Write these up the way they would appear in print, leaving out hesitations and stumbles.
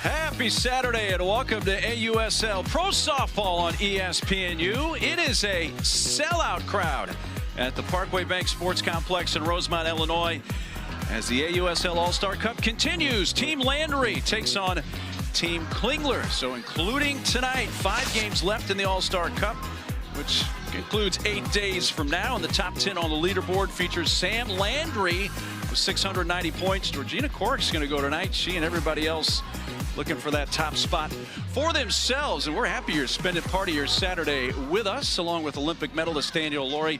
Happy Saturday and welcome to AUSL Pro Softball on ESPNU. It is a sellout crowd at the Parkway Bank Sports Complex in Rosemont, Illinois, as the AUSL All-Star Cup continues. Team Landry takes on Team Klingler. So including tonight, 5 games left in the All-Star Cup, which concludes 8 days from now. And the top 10 on the leaderboard features Sam Landry with 690 points. Georgina Cork's going to go tonight. She and everybody else looking for that top spot for themselves. And we're happy you're spending part of your Saturday with us, along with Olympic medalist Daniel Laurie.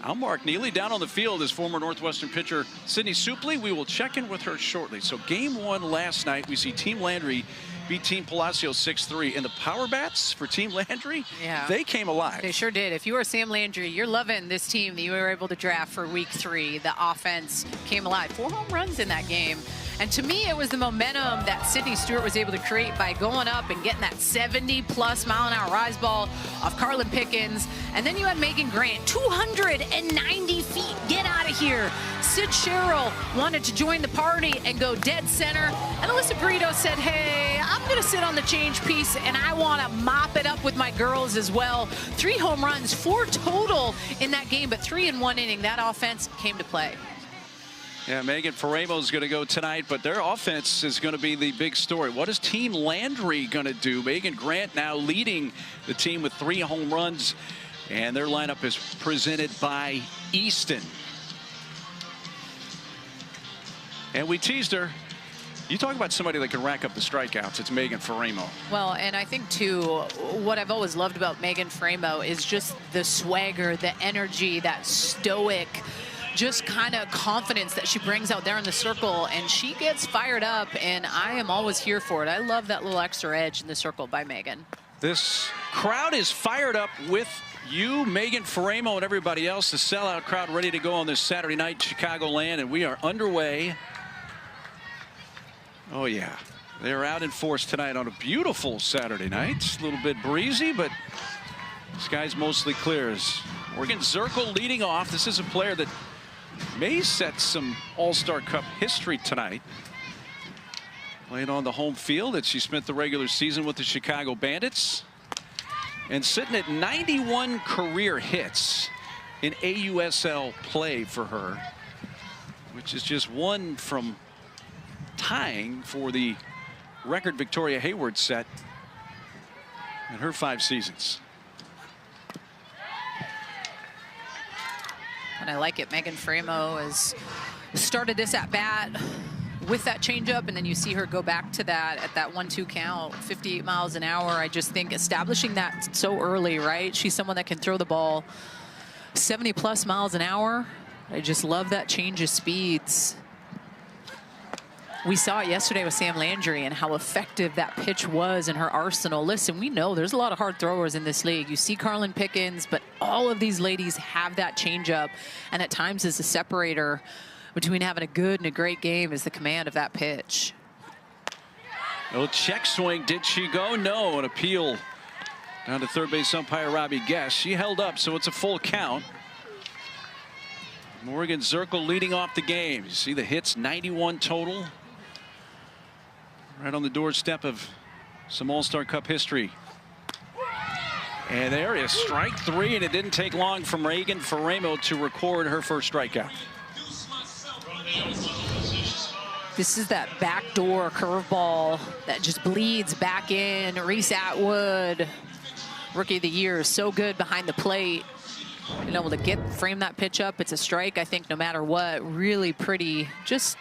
I'm Mark Neely. Down on the field is former Northwestern pitcher Sydney Supley. We will check in with her shortly. So game 1 last night, we see Team Landry beat Team Palacio 6-3. And the power bats for Team Landry, they came alive. They sure did. If you are Sam Landry, you're loving this team that you were able to draft for week 3. The offense came alive. 4 home runs in that game. And to me, it was the momentum that Sydney Stewart was able to create by going up and getting that 70-plus mile-an-hour rise ball off Carlin Pickens. And then you had Megan Grant, 290 feet. Get out of here. Sid Sherrill wanted to join the party and go dead center. And Alyssa Brito said, hey, I'm going to sit on the change piece, and I want to mop it up with my girls as well. 3 home runs, 4 total in that game, but 3 in 1 inning. That offense came to play. Yeah, Megan Faremo is going to go tonight, but their offense is going to be the big story. What is Team Landry going to do? Megan Grant now leading the team with 3 home runs, and their lineup is presented by Easton. And we teased her. You talk about somebody that can rack up the strikeouts. It's Megan Faremo. Well, and I think, too, what I've always loved about Megan Faremo is just the swagger, the energy, that stoic, just kind of confidence that she brings out there in the circle, and she gets fired up, and I am always here for it. I love that little extra edge in the circle by Megan. This crowd is fired up with you, Megan Faremo, and everybody else. The sellout crowd ready to go on this Saturday night in Chicagoland, and we are underway. Oh, yeah. They're out in force tonight on a beautiful Saturday night. A little bit breezy, but the sky's mostly clear. As Morgan Zirkle leading off. This is a player that may set some All-Star Cup history tonight. Playing on the home field that she spent the regular season with the Chicago Bandits. And sitting at 91 career hits in AUSL play for her, which is just 1 from tying for the record Victoria Hayward set in her 5 seasons. And I like it. Megan Faremo has started this at bat with that changeup, and then you see her go back to that at that 1-2 count, 58 miles an hour. I just think establishing that so early, right? She's someone that can throw the ball 70-plus miles an hour. I just love that change of speeds. We saw it yesterday with Sam Landry and how effective that pitch was in her arsenal. Listen, we know there's a lot of hard throwers in this league. You see Carlin Pickens, but all of these ladies have that changeup, and at times is the separator between having a good and a great game is the command of that pitch. No check swing. Did she go? No. An appeal down to third base umpire Robbie Guest. She held up, so it's a full count. Morgan Zirkle leading off the game. You see the hits, 91 total. Right on the doorstep of some All-Star Cup history. And there is strike 3, and it didn't take long from Megan Faremo to record her first strikeout. This is that backdoor curveball that just bleeds back in. Reese Atwood, Rookie of the Year, so good behind the plate. Being able to frame that pitch up. It's a strike, I think, no matter what. Really pretty, just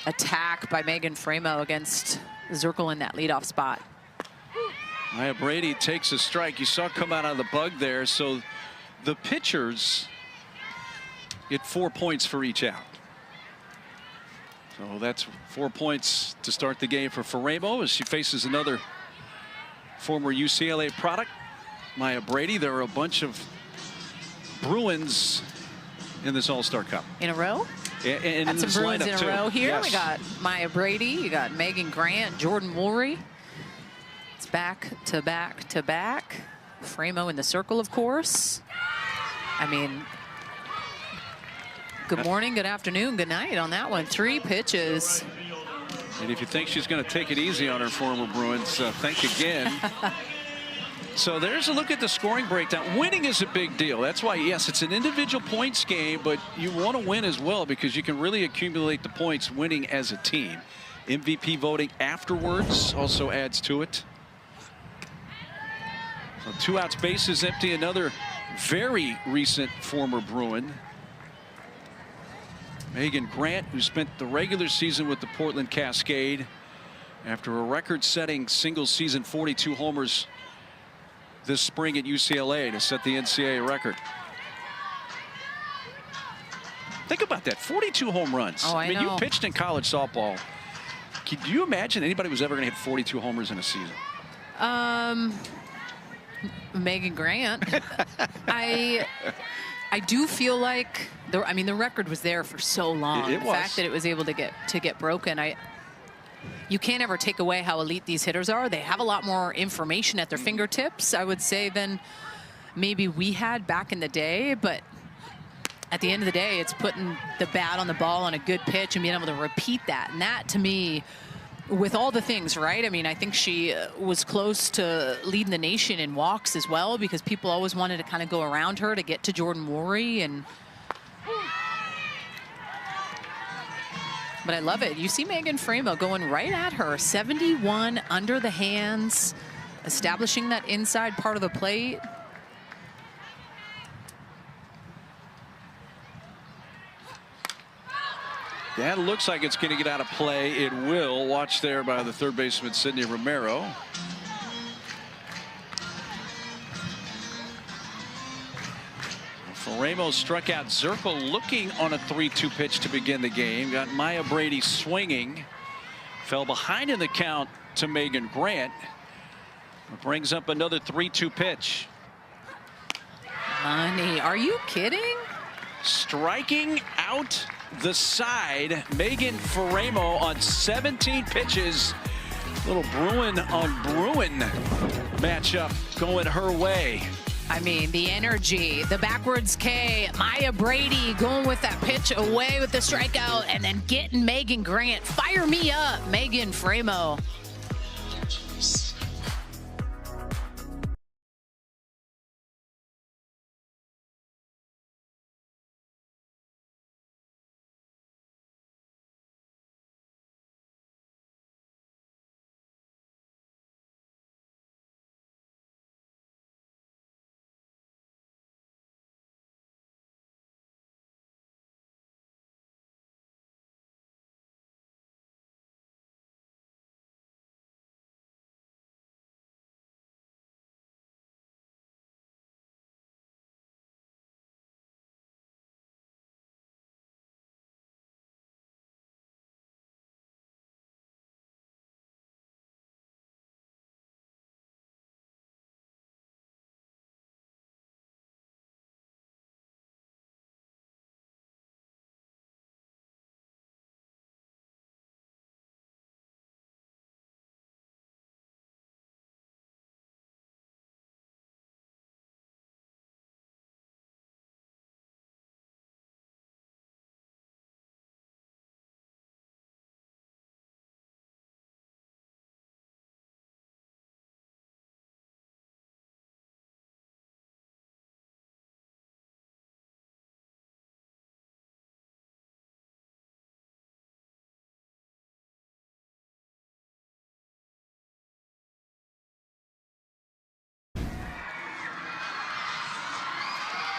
attack by Megan Faremo against Zirkle in that leadoff spot. Maya Brady takes a strike. You saw it come out of the bug there. So the pitchers get 4 points for each out. So that's 4 points to start the game for Faremo as she faces another former UCLA product, Maya Brady. There are a bunch of Bruins in this All-Star Cup. In a row? And got some Bruins in a row here. Yes. We got Maya Brady, you got Megan Grant, Jordan Woolry. It's back to back to back. Faremo in the circle, of course. I mean, good morning, good afternoon, good night on that one. 3 pitches. And if you think she's going to take it easy on her former Bruins, think again. So there's a look at the scoring breakdown. Winning is a big deal. That's why, yes, it's an individual points game, but you want to win as well because you can really accumulate the points winning as a team. MVP voting afterwards also adds to it. So 2 outs, bases empty. Another very recent former Bruin, Megan Grant, who spent the regular season with the Portland Cascade after a record-setting single-season 42 homers this spring at UCLA to set the NCAA record. Think about that, 42 home runs. Oh, I mean, know. you pitched in college softball. Can you imagine anybody was ever going to hit 42 homers in a season? Megan Grant. I do feel like the record was there for so long. It the was. fact that it was able to get broken, you can't ever take away how elite these hitters are. They have a lot more information at their fingertips, I would say, than maybe we had back in the day. But at the end of the day, it's putting the bat on the ball on a good pitch and being able to repeat that. And that, to me, with all the things, right? I mean, I think she was close to leading the nation in walks as well, because people always wanted to kind of go around her to get to Jordan Morey. But I love it. You see Megan Framo going right at her. 71 under the hands, establishing that inside part of the plate. That looks like it's going to get out of play. It will. Watch there by the third baseman, Sydney Romero. Ramos struck out Zirkle looking on a 3-2 pitch to begin the game. Got Maya Brady swinging. Fell behind in the count to Megan Grant. Brings up another 3-2 pitch. Honey, are you kidding? Striking out the side, Megan Framo on 17 pitches. Little Bruin on Bruin matchup going her way. I mean, the energy, the backwards K, Maya Brady going with that pitch away with the strikeout, and then getting Megan Grant. Fire me up, Megan Framo.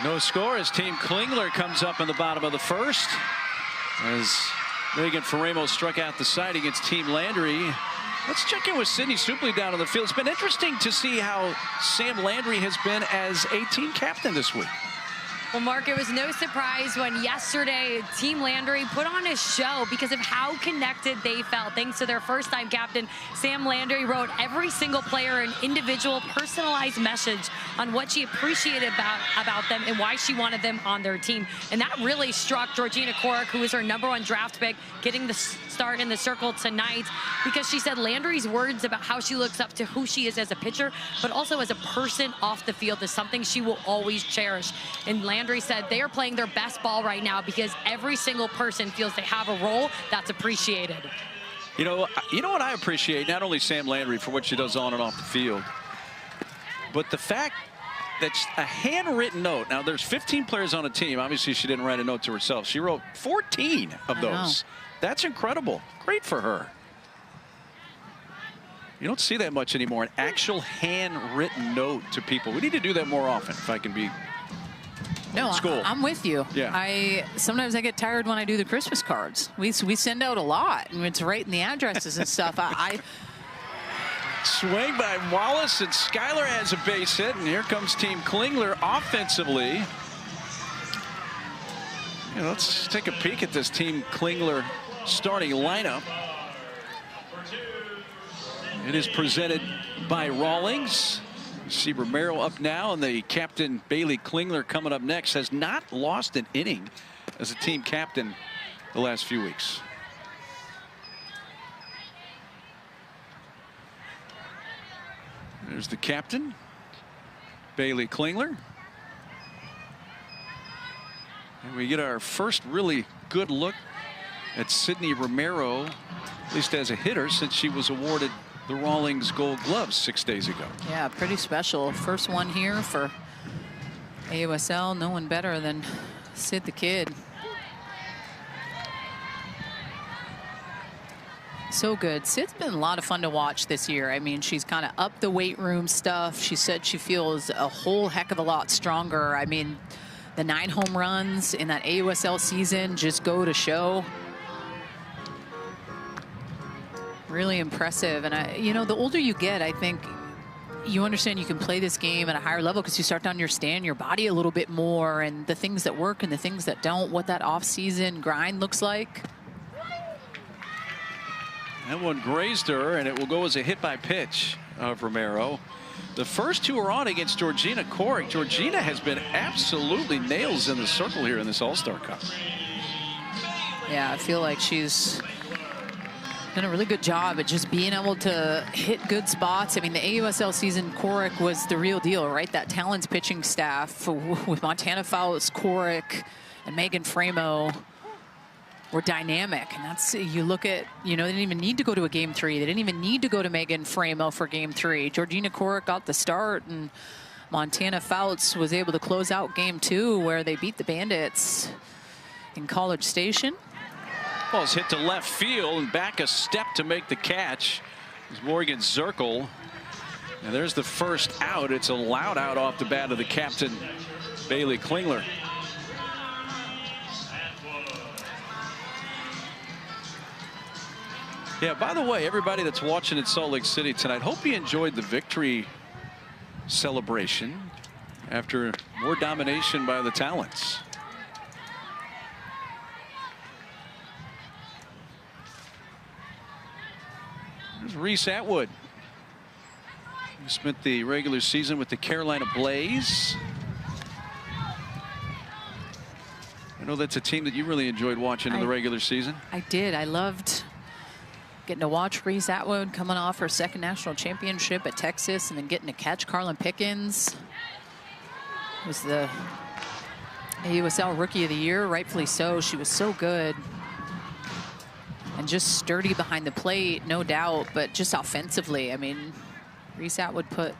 No score as Team Klingler comes up in the bottom of the first. As Megan Framo struck out the side against Team Landry. Let's check in with Sydney Supley down on the field. It's been interesting to see how Sam Landry has been as a team captain this week. Well, Mark, it was no surprise when yesterday Team Landry put on a show because of how connected they felt. Thanks to their first-time captain, Sam Landry wrote every single player an individual personalized message on what she appreciated about them and why she wanted them on their team. And that really struck Georgina Korik, who was her #1 draft pick, getting the start in the circle tonight, because she said Landry's words about how she looks up to who she is as a pitcher, but also as a person off the field, is something she will always cherish. And Landry said they are playing their best ball right now because every single person feels they have a role that's appreciated. You know what I appreciate? Not only Sam Landry for what she does on and off the field, but the fact that a handwritten note. Now, there's 15 players on a team. Obviously, she didn't write a note to herself. She wrote 14 of those. That's incredible. Great for her. You don't see that much anymore. An actual handwritten note to people. We need to do that more often, if I can be old school. I'm with you. Yeah. Sometimes I get tired when I do the Christmas cards. We send out a lot, and it's writing the addresses and stuff. Swing by Wallace, and Schuyler has a base hit, and here comes Team Klingler offensively. Let's take a peek at this Team Klingler starting lineup. It is presented by Rawlings. You see Romero up now, and the captain Bailey Klingler coming up next. Has not lost an inning as a team captain the last few weeks. There's the captain, Bailey Klingler. And we get our first really good look at Sydney Romero, at least as a hitter, since she was awarded the Rawlings Gold Gloves 6 days ago. Yeah, pretty special. First one here for AUSL. No one better than Sid the Kid. So good. Sid's been a lot of fun to watch this year. I mean, she's kind of up the weight room stuff. She said she feels a whole heck of a lot stronger. I mean, the 9 home runs in that AUSL season just go to show. Really impressive. And, you know, the older you get, I think you understand you can play this game at a higher level because you start to understand your body a little bit more and the things that work and the things that don't, what that off-season grind looks like. That one grazed her, and it will go as a hit by pitch of Romero. The first two are on against Georgina Korick. Georgina has been absolutely nails in the circle here in this All-Star Cup. Yeah, I feel like she's done a really good job at just being able to hit good spots. I mean, the AUSL season, Korick was the real deal, right? That Talon's pitching staff with Montana Fouts, Korick, and Megan Framo were dynamic. And that's, you look at, you know, they didn't even need to go to a game 3. They didn't even need to go to Megan Framo for game 3. Georgina Korick got the start, and Montana Fouts was able to close out game 2 where they beat the Bandits in College Station. Ball's hit to left field and back a step to make the catch. It's Morgan Zirkle. And there's the first out. It's a loud out off the bat of the captain, Bailey Klingler. Yeah, by the way, everybody that's watching in Salt Lake City tonight, hope you enjoyed the victory celebration after more domination by the Talons. There's Reese Atwood, who spent the regular season with the Carolina Blaze. I know that's a team that you really enjoyed watching in the regular season. I did. I loved getting to watch Reese Atwood coming off her second national championship at Texas and then getting to catch Carlin Pickens. It was the AUSL Rookie of the Year, rightfully so. She was so good. And just sturdy behind the plate, no doubt, but just offensively, I mean, Reese Atwood put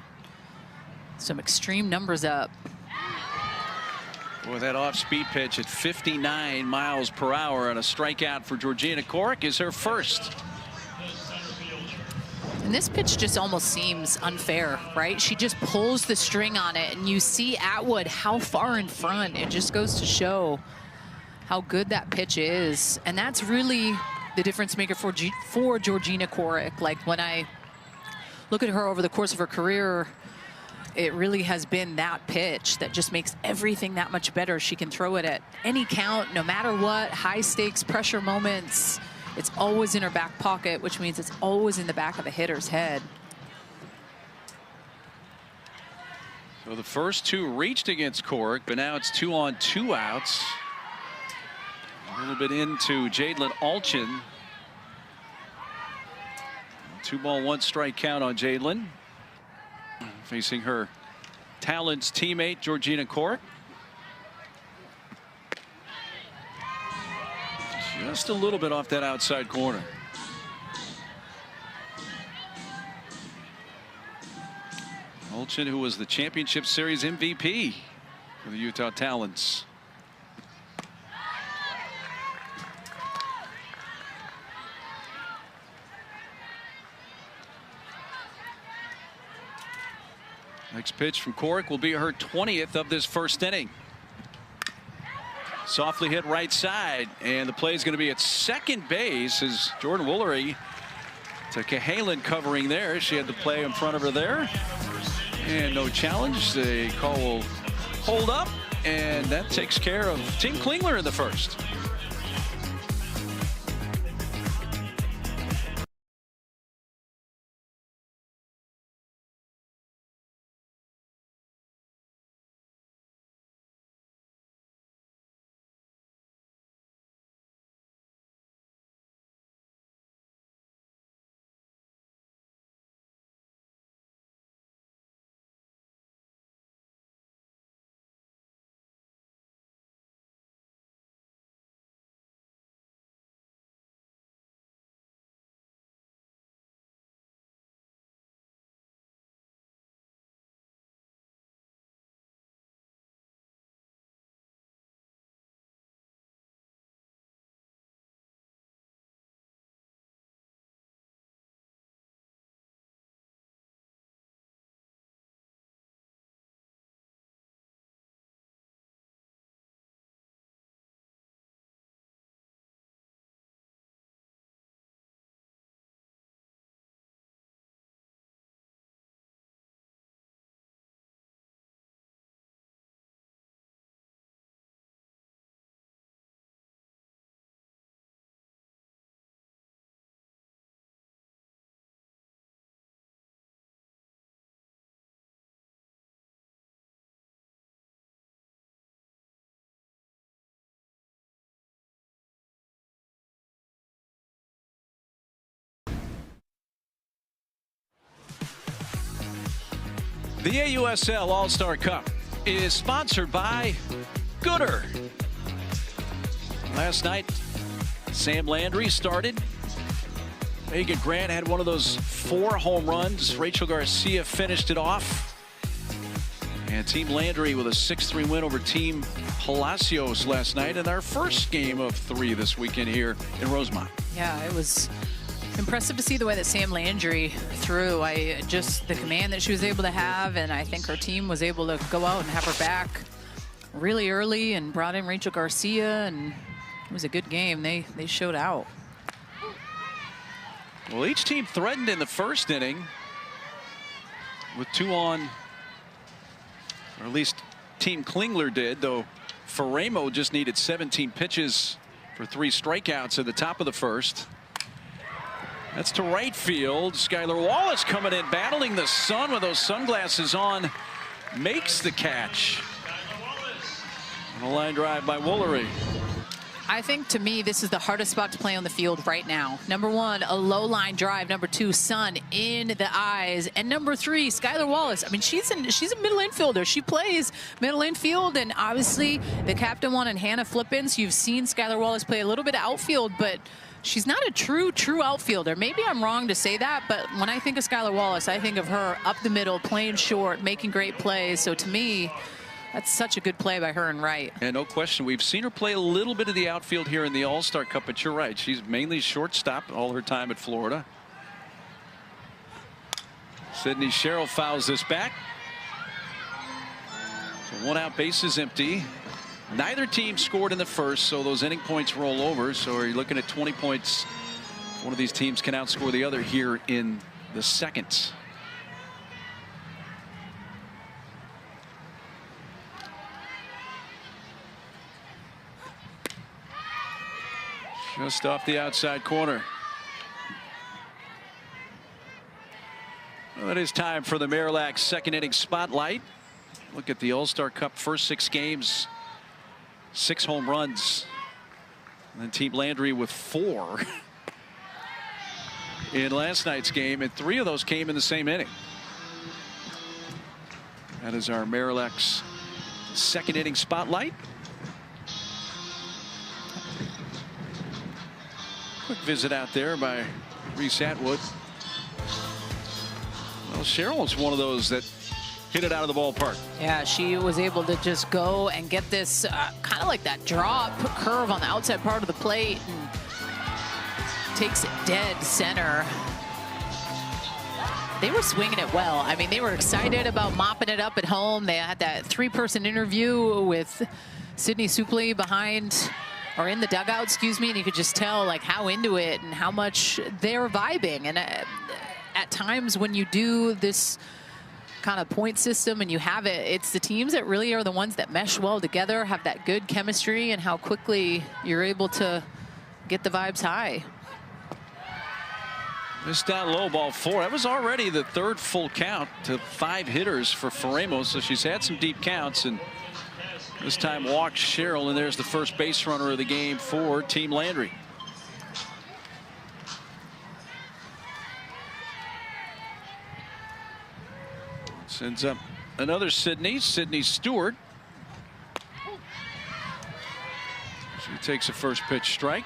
some extreme numbers up. Boy, that off-speed pitch at 59 miles per hour and a strikeout for Georgina Korick is her first. And this pitch just almost seems unfair, right? She just pulls the string on it, and you see Atwood how far in front. It just goes to show how good that pitch is. And that's really the difference maker for Georgina Korick. Like, when I look at her over the course of her career, it really has been that pitch that just makes everything that much better. She can throw it at any count, no matter what, high stakes pressure moments. It's always in her back pocket, which means it's always in the back of the hitter's head. So the first two reached against Korick, but now it's 2 on 2 outs. A little bit into Jadelyn Alchin. 2-ball, 1-strike count on Jadelyn. Facing her Talons teammate, Georgina Korick. Just a little bit off that outside corner. Olchin, who was the championship series MVP for the Utah Talons. Next pitch from Corrick will be her 20th of this first inning. Softly hit right side, and the play is going to be at second base as Jordan Woolery to Cahalan covering there. She had the play in front of her there, and no challenge. The call will hold up, and that takes care of Team Klingler in the first. The AUSL All-Star Cup is sponsored by Gooder. Last night, Sam Landry started. Megan Grant had one of those 4 home runs. Rachel Garcia finished it off. And Team Landry with a 6-3 win over Team Palacios last night in our first game of 3 this weekend here in Rosemont. Yeah, it was impressive to see the way that Sam Landry threw. The command that she was able to have, and I think her team was able to go out and have her back really early and brought in Rachel Garcia, and it was a good game. They showed out. Well, each team threatened in the first inning with 2 on, or at least Team Klingler did, though Faremo just needed 17 pitches for 3 strikeouts at the top of the first. That's to right field. Skylar Wallace coming in, battling the sun with those sunglasses on, makes the catch. And a line drive by Woolery. I think, to me, this is the hardest spot to play on the field right now. Number 1, a low line drive. Number 2, sun in the eyes. And number 3, Skylar Wallace. I mean, she's a middle infielder. She plays middle infield, and obviously the captain wanted Hannah flip in, so you've seen Skylar Wallace play a little bit of outfield, but she's not a true outfielder. Maybe I'm wrong to say that, but when I think of Skylar Wallace, I think of her up the middle, playing short, making great plays. So to me, that's such a good play by her and right. And no question, we've seen her play a little bit of the outfield here in the All-Star Cup, but you're right. She's mainly shortstop all her time at Florida. Sydney Sherrill fouls this back. So 1 out, base is empty. Neither team scored in the first, so those inning points roll over. So are you looking at 20 points? One of these teams can outscore the other here in the second. Just off the outside corner. Well, it is time for the Marillac second inning spotlight. Look at the All-Star Cup first 6 games. 6 home runs. And then Team Landry with 4 in last night's game, and 3 of those came in the same inning. That is our Marillac's second inning spotlight. Quick visit out there by Reese Atwood. Well, Cheryl's one of those that hit it out of the ballpark. Yeah, she was able to just go and get this kind of like that drop curve on the outside part of the plate and takes it dead center. They were swinging it well. I mean, they were excited about mopping it up at home. They had that 3-person interview with Sydney Supley behind, or in the dugout, excuse me, and you could just tell like how into it and how much they're vibing. And at times when you do this kind of point system and you have it, it's the teams that really are the ones that mesh well together, have that good chemistry, and how quickly you're able to get the vibes high. Missed down low, ball 4. That was already the 3rd full count to 5 hitters for Faremo, so she's had some deep counts, and this time walked Cheryl, and there's the first base runner of the game for Team Landry. Sends up another Sydney Stewart. She takes a first pitch strike.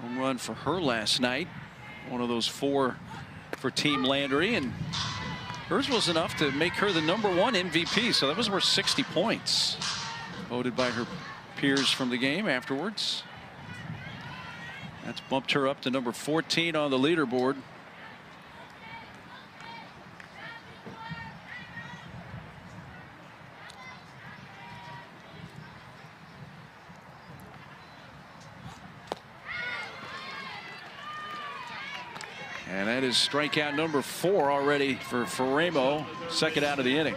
Home run for her last night. One of those 4 for Team Landry, and hers was enough to make her the #1 MVP. So that was worth 60 points, voted by her peers from the game afterwards. That's bumped her up to number 14 on the leaderboard. And that is strikeout number 4 already for Faremo, 2nd out of the inning.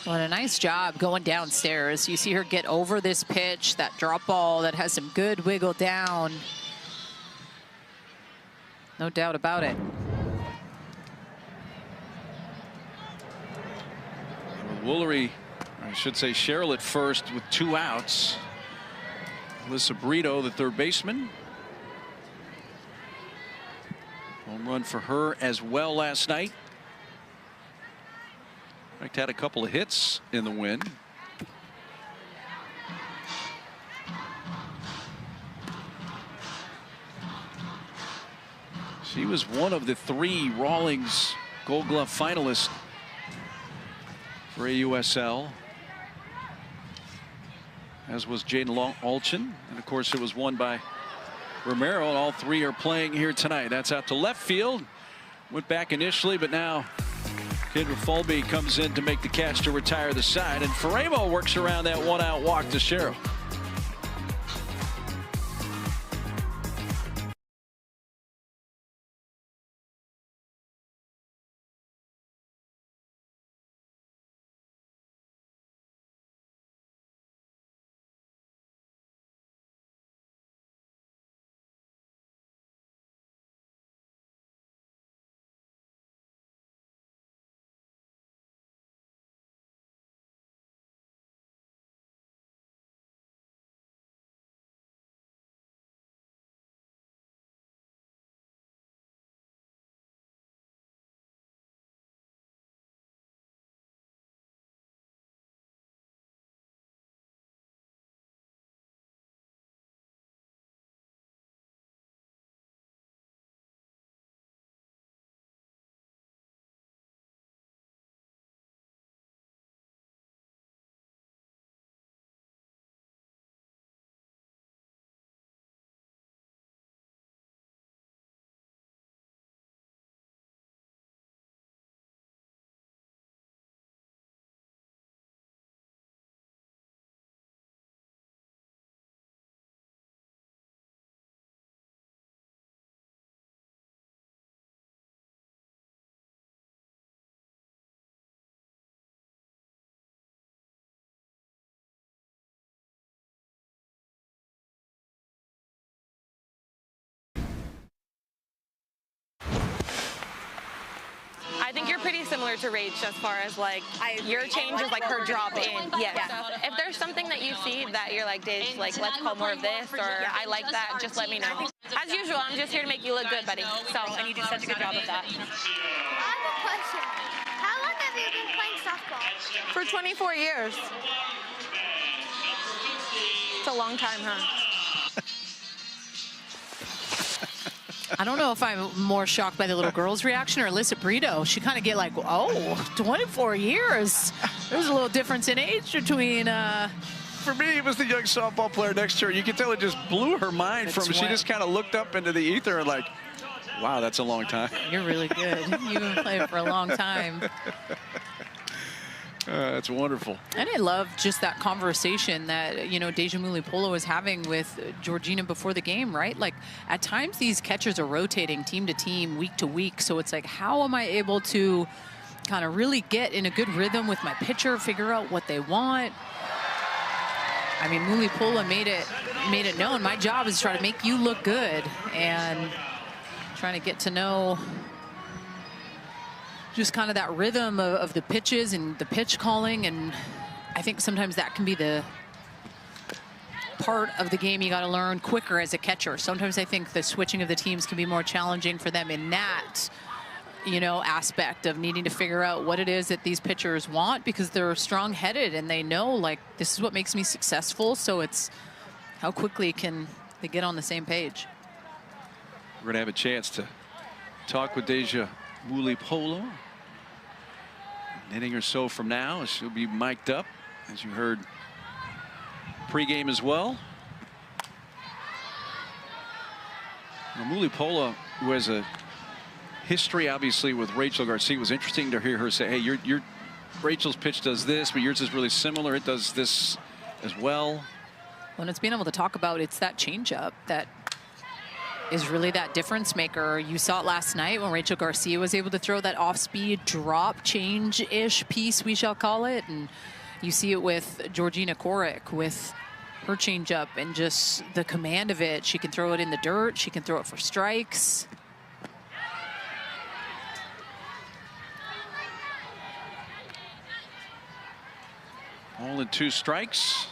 Well, a nice job going downstairs. You see her get over this pitch, that drop ball that has some good wiggle down. No doubt about it. Woolery, I should say Cheryl at first with 2 outs. Alyssa Brito, the 3rd baseman. Home run for her as well last night. In fact, had a couple of hits in the win. She was one of the 3 Rawlings Gold Glove finalists for AUSL, as was Jaden Alchin, and of course it was won by Romero, and all 3 are playing here tonight. That's out to left field. Went back initially, but now Kendra Fulby comes in to make the catch to retire the side, and Faremo works around that 1-out walk to Cheryl. I think you're pretty similar to Rach as far as like your change is like her drop in. Yes. If there's something that you see that you're like, Dish, like let's call more of this, or I like that, just let me know. As usual, I'm just here to make you look good, buddy. So, and you do such a good job of that. I have a question. How long have you been playing softball? For 24 years. It's a long time, huh? I don't know if I'm more shocked by the little girl's reaction or Alyssa Brito. She kind of get like, oh, 24 years. There's a little difference in age between. For me, it was the young softball player next to her. You could tell it just blew her mind from. She just kind of looked up into the ether and like, wow, that's a long time. You're really good. You've been playing for a long time. That's wonderful. And I love just that conversation that, you know, Deja Mulipolo was having with Georgina before the game, right? Like, at times these catchers are rotating team to team, week to week. So it's like, how am I able to kind of really get in a good rhythm with my pitcher, figure out what they want? I mean, Mulipolo made it known. My job is to try to make you look good, and trying to get to know just kind of that rhythm of the pitches and the pitch calling. And I think sometimes that can be the part of the game you got to learn quicker as a catcher. Sometimes I think the switching of the teams can be more challenging for them in that, you know, aspect of needing to figure out what it is that these pitchers want, because they're strong-headed and they know, like, this is what makes me successful. So it's how quickly can they get on the same page. We're going to have a chance to talk with Deja Mulipolo. An inning or so from now, she'll be mic'd up, as you heard pregame as well. Now, Mulipolo, who has a history obviously with Rachel Garcia, was interesting to hear her say, hey, your Rachel's pitch does this, but yours is really similar. It does this as well. When it's being able to talk about, it's that changeup that is really that difference maker. You saw it last night when Rachel Garcia was able to throw that off-speed drop change-ish piece, we shall call it. And you see it with Georgina Korick with her changeup and just the command of it. She can throw it in the dirt. She can throw it for strikes. All in 2 strikes.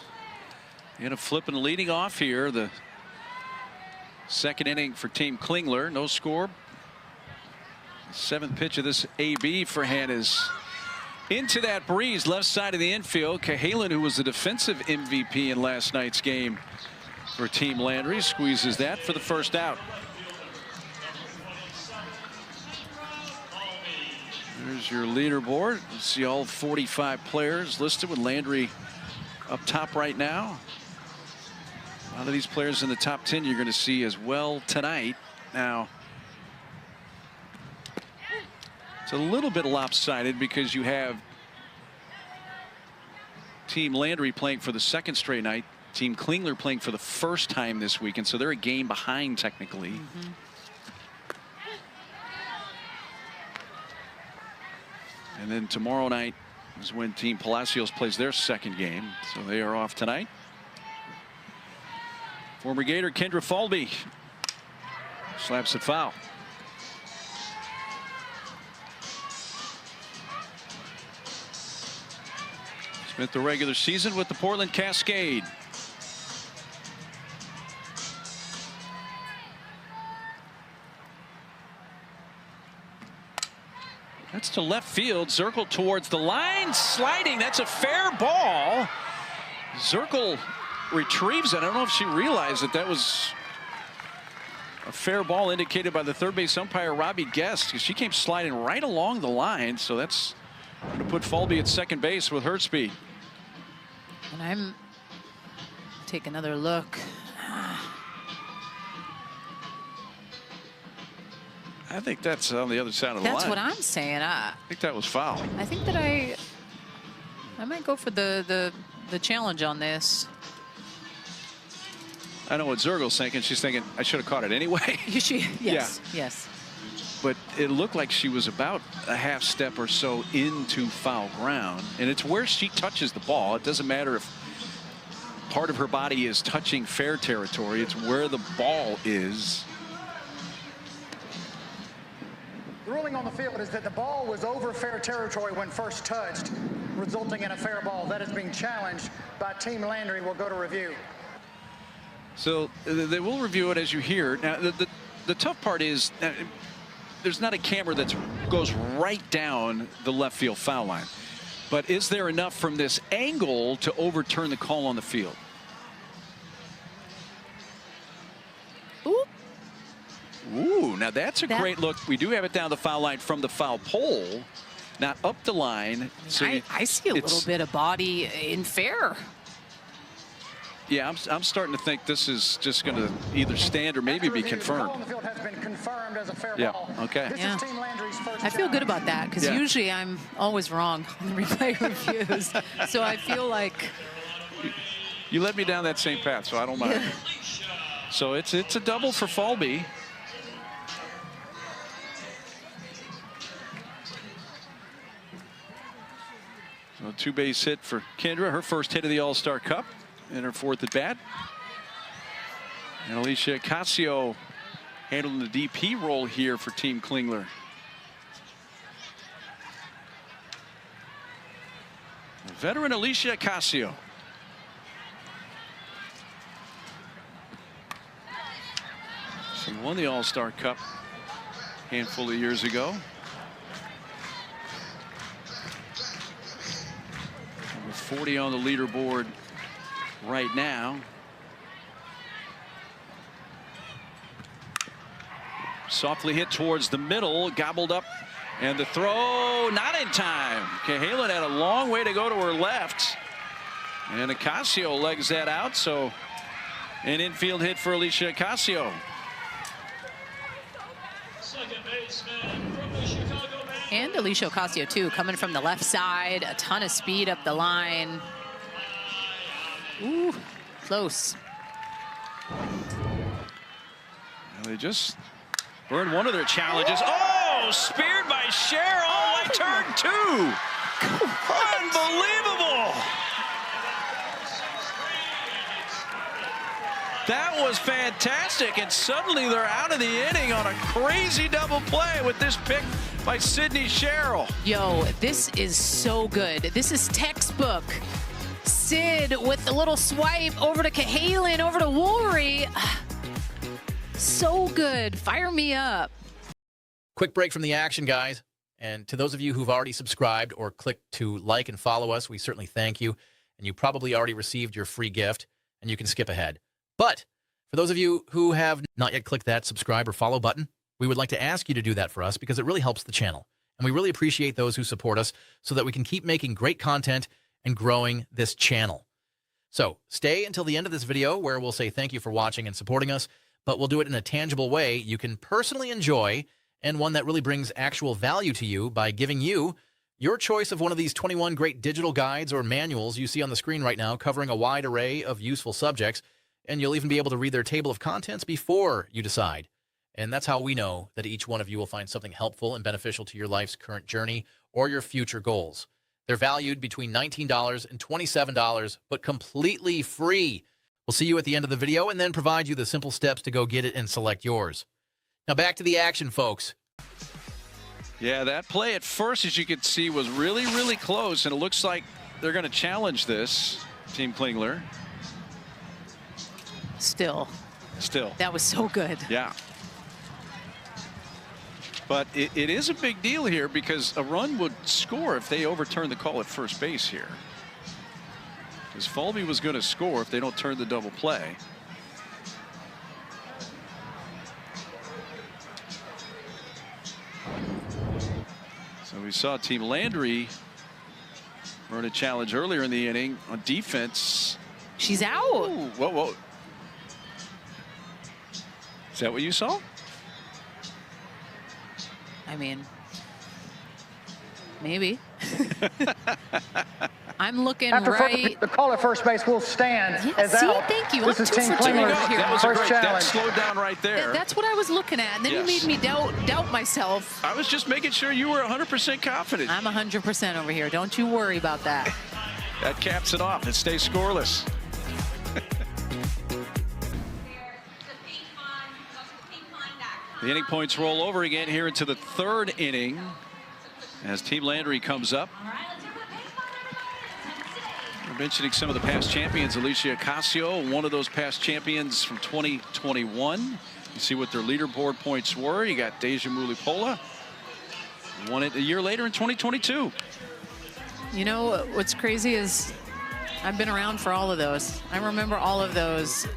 And a flip and leading off here. The second inning for Team Klingler. No score. 7th pitch of this AB for Hannah's into that breeze left side of the infield. Cahalan, who was the defensive MVP in last night's game for Team Landry, squeezes that for the first out. There's your leaderboard. You see all 45 players listed with Landry up top right now. A lot of these players in the top 10 you're going to see as well tonight. Now, it's a little bit lopsided because you have Team Landry playing for the 2nd straight night, Team Klingler playing for the first time this weekend, so they're a game behind technically. And then tomorrow night is when Team Palacios plays their 2nd game, so they are off tonight. Former Gator Kendra Falby slaps it foul. Spent the regular season with the Portland Cascade. That's to left field. Zirkle towards the line, sliding. That's a fair ball. Zirkle retrieves it. I don't know if she realized that that was a fair ball indicated by the third base umpire Robbie Guest, because she came sliding right along the line. So that's going to put Falby at second base with her speed. And I'm take another look. I think that's on the other side of the line. That's what I'm saying. I think that was foul. I think that I might go for the challenge on this. I know what Zirkle's thinking. She's thinking, I should have caught it anyway. Yes, Yeah. yes. But it looked like she was about a half step or so into foul ground. And it's where she touches the ball. It doesn't matter if part of her body is touching fair territory. It's where the ball is. The ruling on the field is that the ball was over fair territory when first touched, resulting in a fair ball. That is being challenged by Team Landry. Will go to review. So they will review it as you hear. Now, the tough part is there's not a camera that goes right down the left field foul line. But is there enough from this angle to overturn the call on the field? Ooh. Ooh, now that's a great look. We do have it down the foul line from the foul pole, not up the line. So I see a little bit of body in fair. Yeah, I'm starting to think this is just going to either stand or maybe be confirmed. Yeah, okay. Yeah. I feel good about that because usually I'm always wrong on the replay reviews. So I feel like you led me down that same path, so I don't mind. So it's a double for Falby. So a two-base hit for Kendra, her first hit of the All-Star Cup, and her fourth at bat. And Alicia Casio handling the DP role here for Team Klingler. Veteran Alicia Casio. She won the All-Star Cup a handful of years ago. Number 40 on the leaderboard right now. Softly hit towards the middle, gobbled up, and the throw not in time. Cahalan had a long way to go to her left, and Ocasio legs that out. So an infield hit for Alicia Ocasio. And Alicia Ocasio too, coming from the left side, a ton of speed up the line. Ooh, close. Well, they just burned one of their challenges. Oh, speared by Cheryl, like turn two. Unbelievable. That was fantastic, and suddenly they're out of the inning on a crazy double play with this pick by Sydney Cheryl. Yo, this is so good. This is textbook. Sid with the little swipe over to Cahalan, over to Woolery. So good. Fire me up. Quick break from the action, guys. And to those of you who've already subscribed or clicked to like and follow us, we certainly thank you. And you probably already received your free gift, and you can skip ahead. But for those of you who have not yet clicked that subscribe or follow button, we would like to ask you to do that for us because it really helps the channel. And we really appreciate those who support us so that we can keep making great content and growing this channel. So stay until the end of this video where we'll say thank you for watching and supporting us, but we'll do it in a tangible way you can personally enjoy and one that really brings actual value to you by giving you your choice of one of these 21 great digital guides or manuals you see on the screen right now covering a wide array of useful subjects. And you'll even be able to read their table of contents before you decide. And that's how we know that each one of you will find something helpful and beneficial to your life's current journey or your future goals. They're valued between $19 and $27, but completely free. We'll see you at the end of the video and then provide you the simple steps to go get it and select yours. Now back to the action, folks. Yeah, that play at first, as you could see, was really, really close. And it looks like they're going to challenge this, Team Klingler. Still. That was so good. Yeah. But it is a big deal here because a run would score if they overturn the call at first base here. Because Falby was going to score if they don't turn the double play. So we saw Team Landry earn a challenge earlier in the inning on defense. She's out. Ooh, whoa, whoa. Is that what you saw? I mean, maybe. I'm looking right. The call at first base will stand as see, out. thank you. This is Team I'm 2 for 2 Klingler. over here. That was First great. challenge. That slowed down right there. That's what I was looking at. And then you made me doubt myself. I was just making sure you were 100% confident. I'm 100% over here. Don't you worry about that. That caps it off. It stays scoreless. The inning points roll over again here into the third inning as Team Landry comes up. We're mentioning some of the past champions. Alicia Ocasio, one of those past champions from 2021. You see what their leaderboard points were. You got Deja Mulipola. Won it a year later in 2022. You know, what's crazy is I've been around for all of those. I remember all of those.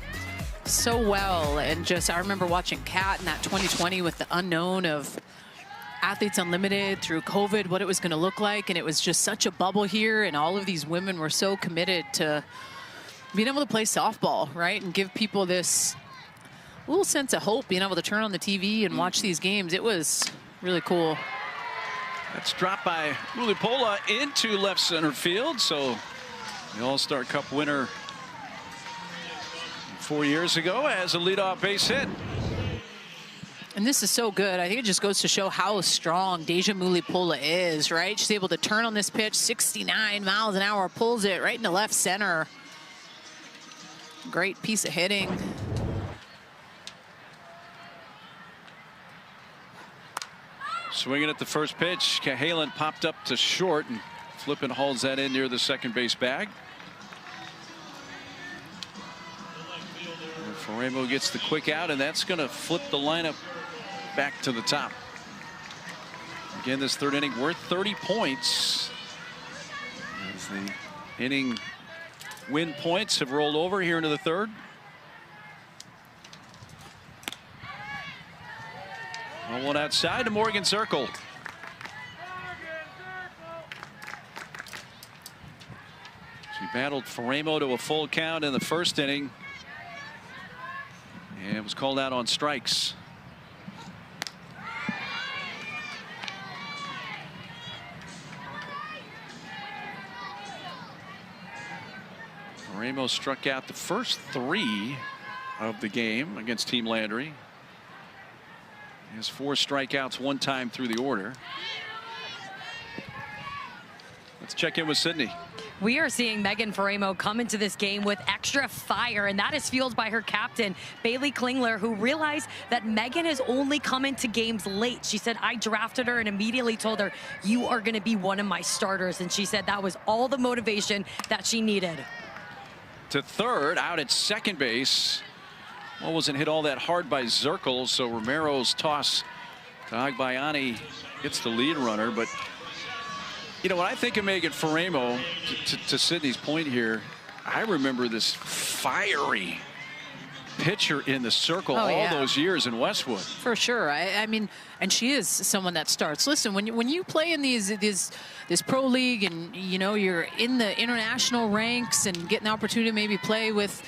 so well. And just, I remember watching Kat in that 2020 with the unknown of Athletes Unlimited through COVID, what it was going to look like. And it was just such a bubble here. And all of these women were so committed to being able to play softball, right? And give people this little sense of hope, being able to turn on the TV and watch these games. It was really cool. That's dropped by Mulipola into left center field. So the All-Star Cup winner 4 years ago has a leadoff base hit. And this is so good. I think it just goes to show how strong Deja Mulipola is, right? She's able to turn on this pitch, 69 miles an hour, pulls it right into left center. Great piece of hitting. Swinging at the first pitch, Cahalan popped up to short and flipping hauls that in near the second base bag. Faremo gets the quick out, and that's going to flip the lineup back to the top. Again, this third inning worth 30 points. As the inning win points have rolled over here into the third. One outside to Morgan Circle. She battled Faremo to a full count in the first inning and was called out on strikes. Faremo struck out the first 3 of the game against Team Landry. He has 4 strikeouts, 1 time through the order. Let's check in with Sydney. We are seeing Megan Faremo come into this game with extra fire, and that is fueled by her captain, Team Klingler, who realized that Megan has only come into games late. She said, I drafted her and immediately told her, you are going to be one of my starters. And she said that was all the motivation that she needed. To third, out at second base. Well, wasn't hit all that hard by Zirkle, so Romero's toss to Agbayani gets the lead runner. But, you know, when I think of Megan Faremo, to Sydney's point here, I remember this fiery pitcher in the circle all those years in Westwood. For sure. I mean, and she is someone that starts. Listen, when you play in this pro league and, you know, you're in the international ranks and getting the opportunity to maybe play with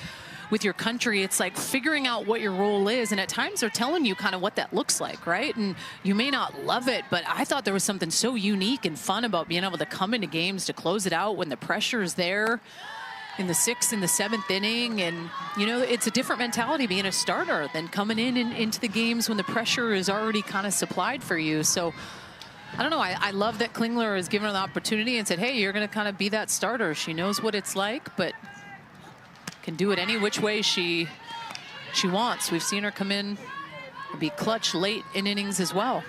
your country, it's like figuring out what your role is, and at times they're telling you kind of what that looks like, right? And you may not love it, but I thought there was something so unique and fun about being able to come into games to close it out when the pressure is there in the 6th and the 7th inning. And, you know, it's a different mentality being a starter than coming into the games when the pressure is already kind of supplied for you. So I don't know, I love that Klingler has given her the opportunity and said, hey, you're going to kind of be that starter. She knows what it's like, but can do it any which way she wants. We've seen her come in and be clutch late in innings as well.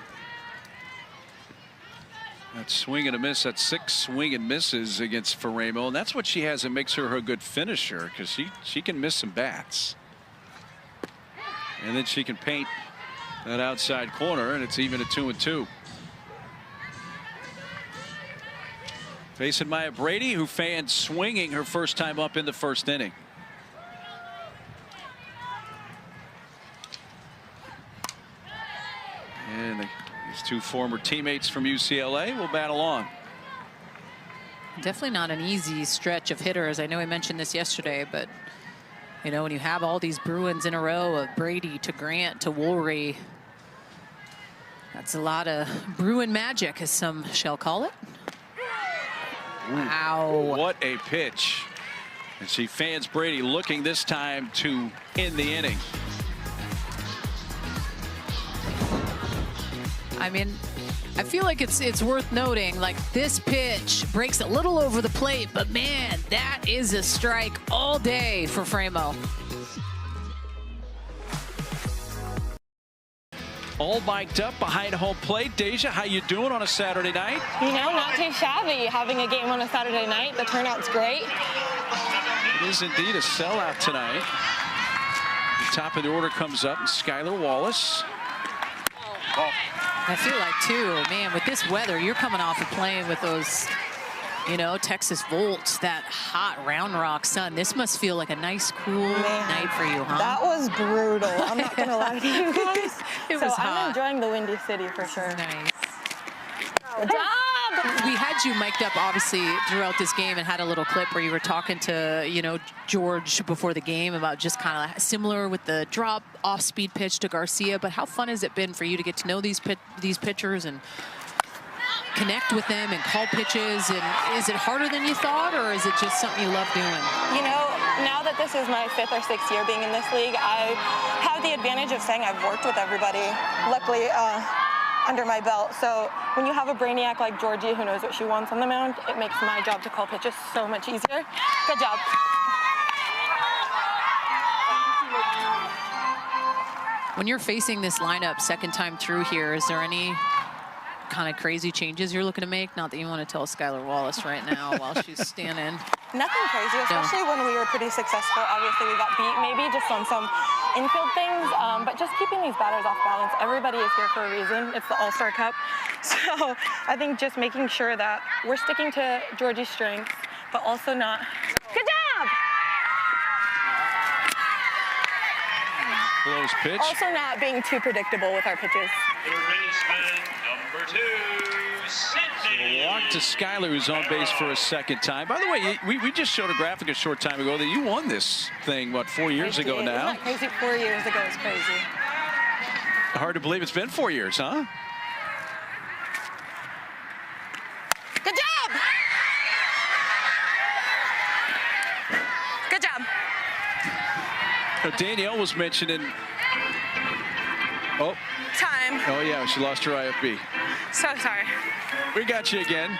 That swing and a miss, that 6 swing and misses against Faremo, and that's what she has that makes her a good finisher, because she can miss some bats. And then she can paint that outside corner, and it's even at 2-2. Facing Maya Brady, who fanned swinging her first time up in the first inning. And these 2 former teammates from UCLA will battle on. Definitely not an easy stretch of hitters. I know I mentioned this yesterday, but, you know, when you have all these Bruins in a row of Brady to Grant to Woolry, that's a lot of Bruin magic, as some shall call it. Wow. What a pitch. And she fans Brady, looking this time to end the inning. I mean, I feel like it's worth noting, like, this pitch breaks a little over the plate, but man, that is a strike all day for Faremo. All mic'd up behind home plate. Deja, how you doing on a Saturday night? You know, not too shabby having a game on a Saturday night. The turnout's great. It is indeed a sellout tonight. The top of the order comes up, and Skylar Wallace. I feel like, too, man, with this weather, you're coming off of playing with those You know, Texas Volts, that hot Round Rock sun. This must feel like a nice, cool night for you, huh? That was brutal. I'm not going to lie to you guys. It was hot. I'm enjoying the Windy City for sure. Nice. Good job! We had you mic'd up, obviously, throughout this game and had a little clip where you were talking to, you know, George before the game about just kind of similar with the drop off-speed pitch to Garcia. But how fun has it been for you to get to know these pitchers and connect with them and call pitches? And is it harder than you thought, or is it just something you love doing? You know, now that this is my 5th or 6th year being in this league, I have the advantage of saying I've worked with everybody, luckily, under my belt. So when you have a brainiac like Georgie who knows what she wants on the mound, it makes my job to call pitches so much easier. Good job. When you're facing this lineup second time through here, is there any kind of crazy changes you're looking to make? Not that you want to tell Skylar Wallace right now while she's standing. Nothing crazy, especially when we were pretty successful. Obviously, we got beat maybe just on some infield things, but just keeping these batters off balance. Everybody is here for a reason. It's the All-Star Cup. So I think just making sure that we're sticking to Georgie's strengths, but also not. Good job! Close pitch. Also not being too predictable with our pitches. Number 2, Sydney. A walk to Skylar, who's on base for a second time. By the way, we just showed a graphic a short time ago that you won this thing, what, 4 years ago now? Isn't that crazy? 4 years ago is crazy. Hard to believe it's been 4 years, huh? Good job! Good job. Danielle was mentioning. Oh. Time. Oh, yeah, she lost her IFB. So sorry. We got you again.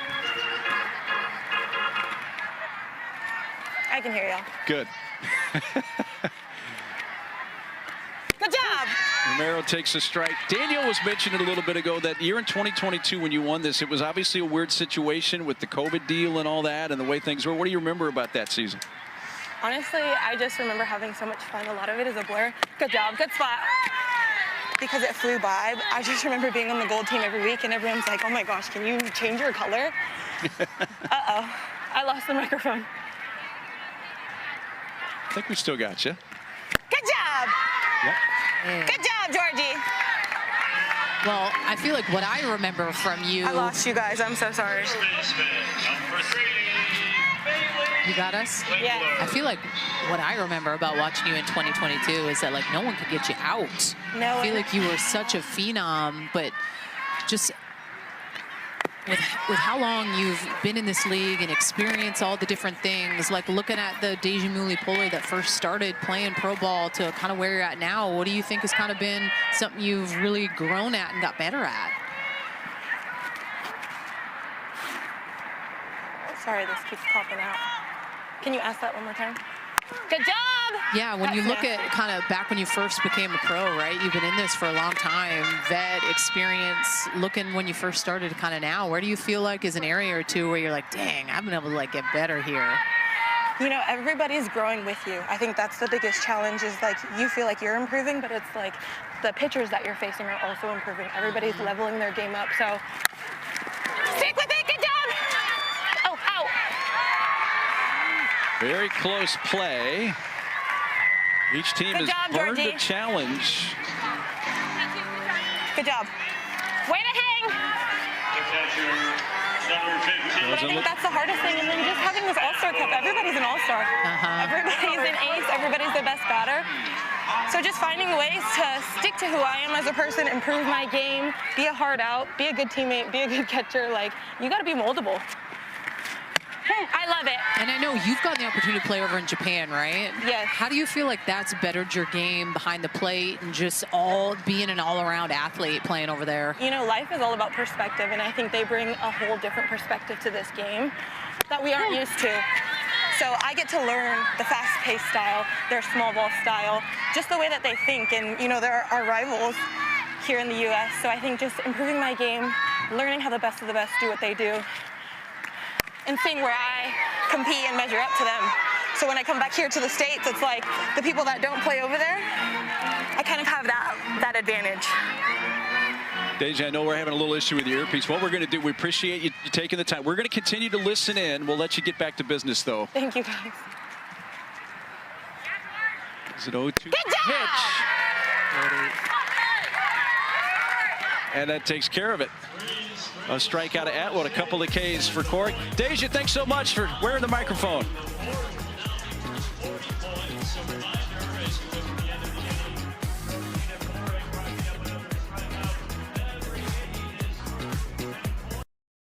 I can hear y'all. Good. Good job. Romero takes a strike. Danielle was mentioning a little bit ago that year in 2022 when you won this, it was obviously a weird situation with the COVID deal and all that and the way things were. What do you remember about that season? Honestly, I just remember having so much fun. A lot of it is a blur. Good job. Good spot. Because it flew by. I just remember being on the gold team every week and everyone's like, oh my gosh, can you change your color? Uh-oh. I lost the microphone. I think we still got you. Good job. Yep. Yeah. Good job, Georgie. Well, I feel like what I remember from you. I lost you guys. I'm so sorry. Number 3, You got us? Yeah. I feel like what I remember about watching you in 2022 is that, like, no one could get you out. No. I feel like you were such a phenom, but just with how long you've been in this league and experienced all the different things, like looking at the Deja Muli-Pole that first started playing pro ball to kind of where you're at now, what do you think has kind of been something you've really grown at and got better at? Sorry, this keeps popping out. Can you ask that one more time? Good job! Yeah, when you look at kind of back when you first became a pro, right? You've been in this for a long time, vet, experience, looking when you first started to kind of now, where do you feel like is an area or two where you're like, dang, I've been able to like get better here? You know, everybody's growing with you. I think that's the biggest challenge is like you feel like you're improving, but it's like the pitchers that you're facing are also improving. Everybody's leveling their game up, so stick with it, good job! Oh, ow! Very close play. Each team Good has job, burned Georgie. a challenge. Good job. Way to hang! catcher, number 15. But I think that's the hardest thing, and then just having this All-Star Cup, everybody's an All-Star. Everybody's an ace, everybody's the best batter. So just finding ways to stick to who I am as a person, improve my game, be a hard out, be a good teammate, be a good catcher. Like, you got to be moldable. I love it. And I know you've gotten the opportunity to play over in Japan, right? Yes. How do you feel like that's bettered your game behind the plate and just being an all-around athlete playing over there? You know, life is all about perspective, and I think they bring a whole different perspective to this game that we aren't used to. So I get to learn the fast-paced style, their small ball style, just the way that they think. And, you know, they're our rivals here in the U.S., so I think just improving my game, learning how the best of the best do what they do, and seeing where I compete and measure up to them. So when I come back here to the States, it's like the people that don't play over there, I kind of have that advantage. Deja, I know we're having a little issue with your earpiece. What we're going to do, we appreciate you taking the time. We're going to continue to listen in. We'll let you get back to business, though. Thank you, guys. Is it 0-2 pitch? And that takes care of it. A strikeout of Atwood, a couple of Ks for Corey. Deja, thanks so much for wearing the microphone.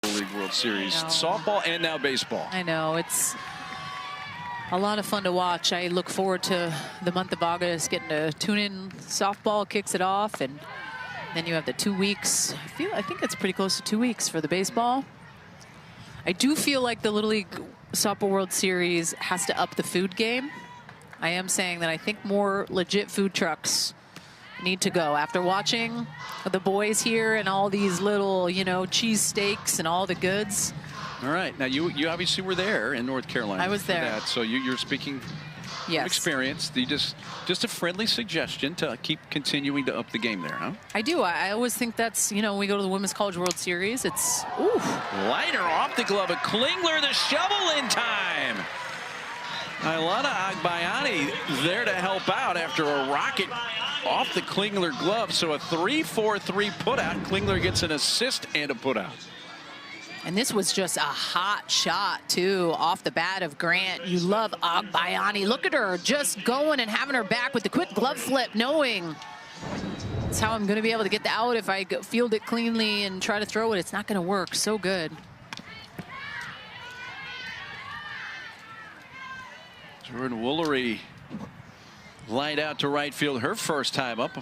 League World Series, softball and now baseball. I know, it's a lot of fun to watch. I look forward to the month of August, getting to tune in. Softball kicks it off, and then you have the 2 weeks. I think it's pretty close to 2 weeks for the baseball. I do feel like the Little League Softball World Series has to up the food game. I am saying that I think more legit food trucks need to go. After watching the boys here and all these little, you know, cheese steaks and all the goods. All right. Now, you obviously were there in North Carolina. I was there. That, so you're speaking yes. experience. Just a friendly suggestion to keep continuing to up the game there, huh? I do. I always think that's, you know, we go to the Women's College World Series. It's, ooh. Liner off the glove of Klingler, the shovel in time. Ilana Agbayani there to help out after a rocket off the Klingler glove. So a 3-4-3 putout. Klingler gets an assist and a putout. And this was just a hot shot, too, off the bat of Grant. You love Agbayani. Look at her just going and having her back with the quick glove flip, knowing that's how I'm going to be able to get the out if I field it cleanly and try to throw it. It's not going to work. So good. Jordan Woolery lined out to right field her first time up.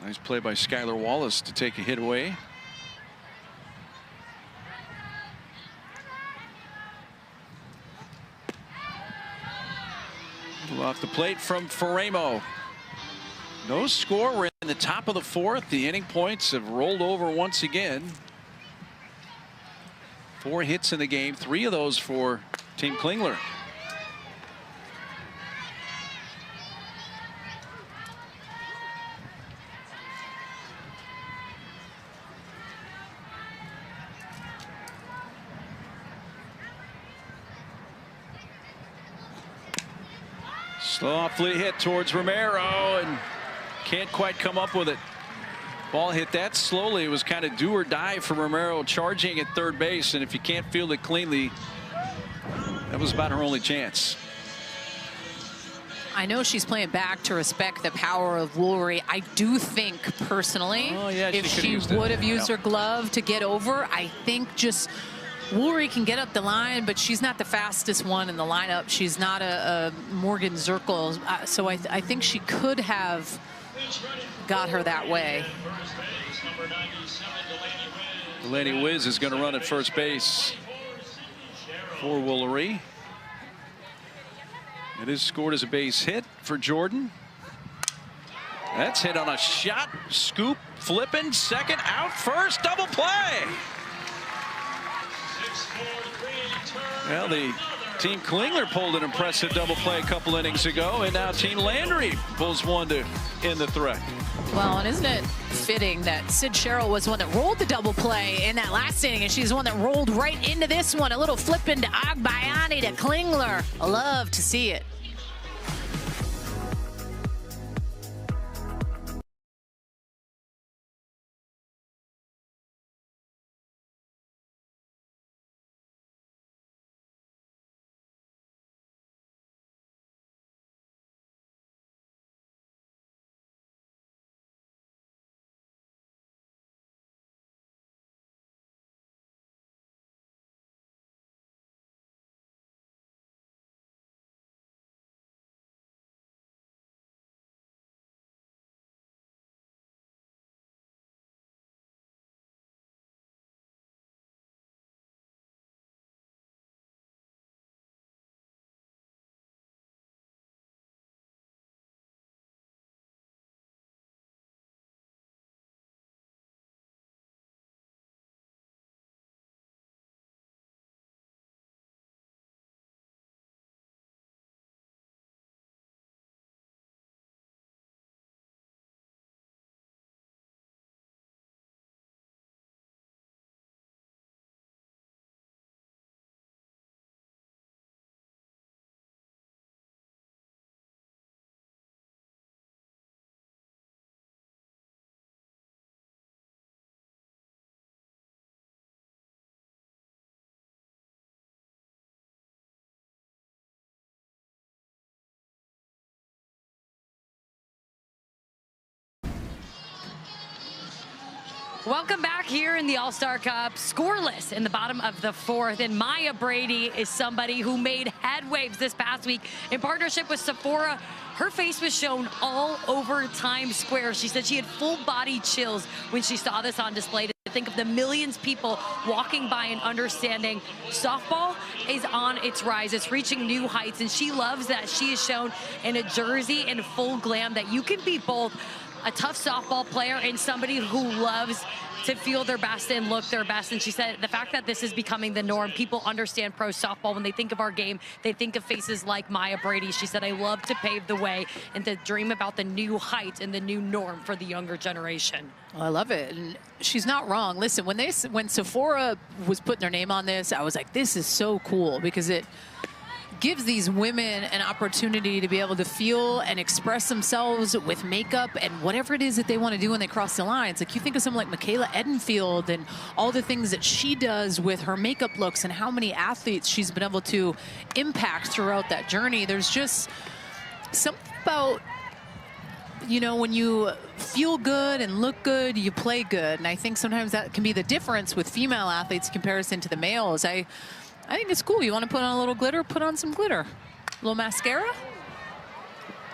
Nice play by Skylar Wallace to take a hit away. Off the plate from Faremo. No score. We're in the top of the fourth. The inning points have rolled over once again. 4 hits in the game, 3 of those for Team Klingler. Softly hit towards Romero and can't quite come up with it. Ball hit that slowly. It was kind of do or die for Romero, charging at third base, and if you can't field it cleanly, that was about her only chance. I know she's playing back to respect the power of Woolery. I do think personally, if she would have used her glove to get over, I think just Woolery can get up the line, but she's not the fastest one in the lineup. She's not a Morgan Zirkle, so I think she could have got her that way. Delaney Wiz is going to run at first base for Woolery. It is scored as a base hit for Jordan. That's hit on a shot, scoop, flipping, second, out first, double play. Well, the Team Klingler pulled an impressive double play a couple innings ago, and now Team Landry pulls one to end the threat. Well, and isn't it fitting that Sid Sherrill was the one that rolled the double play in that last inning, and she's the one that rolled right into this one. A little flip into Agbayani to Klingler. I love to see it. Welcome back here in the All-Star Cup. Scoreless in the bottom of the fourth. And Maya Brady is somebody who made headwaves this past week in partnership with Sephora. Her face was shown all over Times Square. She said she had full body chills when she saw this on display. To think of the millions of people walking by and understanding softball is on its rise. It's reaching new heights. And she loves that she is shown in a jersey and full glam, that you can be both a tough softball player and somebody who loves to feel their best and look their best. And she said the fact that this is becoming the norm, people understand pro softball. When they think of our game, they think of faces like Maya Brady. She said, I love to pave the way and to dream about the new heights and the new norm for the younger generation. Well, I love it. And she's not wrong. Listen, when Sephora was putting their name on this, I was like, this is so cool, because it gives these women an opportunity to be able to feel and express themselves with makeup and whatever it is that they want to do when they cross the lines. Like, you think of someone like Michaela Edenfield and all the things that she does with her makeup looks and how many athletes she's been able to impact throughout that journey. There's just something about, you know, when you feel good and look good, you play good. And I think sometimes that can be the difference with female athletes in comparison to the males. I think it's cool. You want to put on a little glitter, put on some glitter. A little mascara.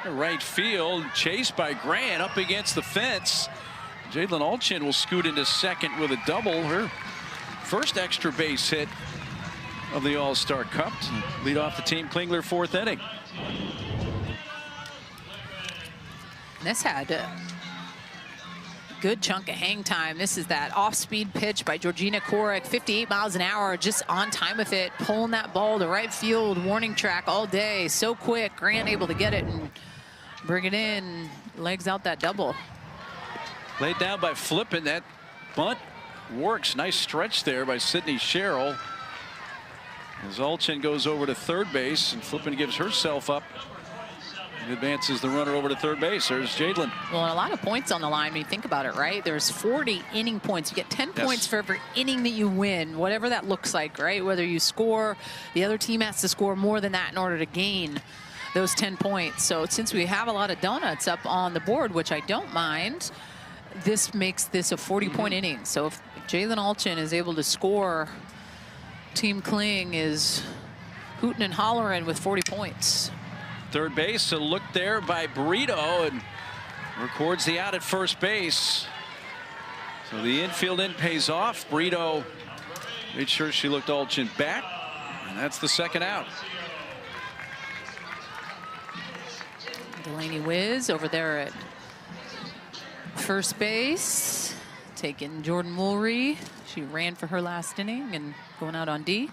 Right field, chased by Grant up against the fence. Jalen Alchin will scoot into second with a double. Her first extra base hit of the All-Star Cup to lead off the Team Klingler fourth inning. This had a good chunk of hang time. This is that off-speed pitch by Georgina Korek, 58 miles an hour, just on time with it, pulling that ball to right field, warning track all day. So quick, Grant able to get it and bring it in, legs out that double. Laid down by Flippin. That bunt works. Nice stretch there by Sydney Sherrill. As Alchin goes over to third base, and Flippin gives herself up. Advances the runner over to third base. There's Jadlin. Well, and a lot of points on the line when you think about it, right? There's 40 inning points. You get 10 points for every inning that you win, whatever that looks like, right? Whether you score, the other team has to score more than that in order to gain those 10 points. So since we have a lot of donuts up on the board, which I don't mind, this makes this a 40-point inning. So if Jalen Alchin is able to score, Team Kling is hooting and hollering with 40 points. Third base, a look there by Brito, and records the out at first base. So the infield in pays off. Brito made sure she looked Alchin back, and that's the second out. Delaney Wiz over there at first base, taking Jordan Mulry. She ran for her last inning and going out on D.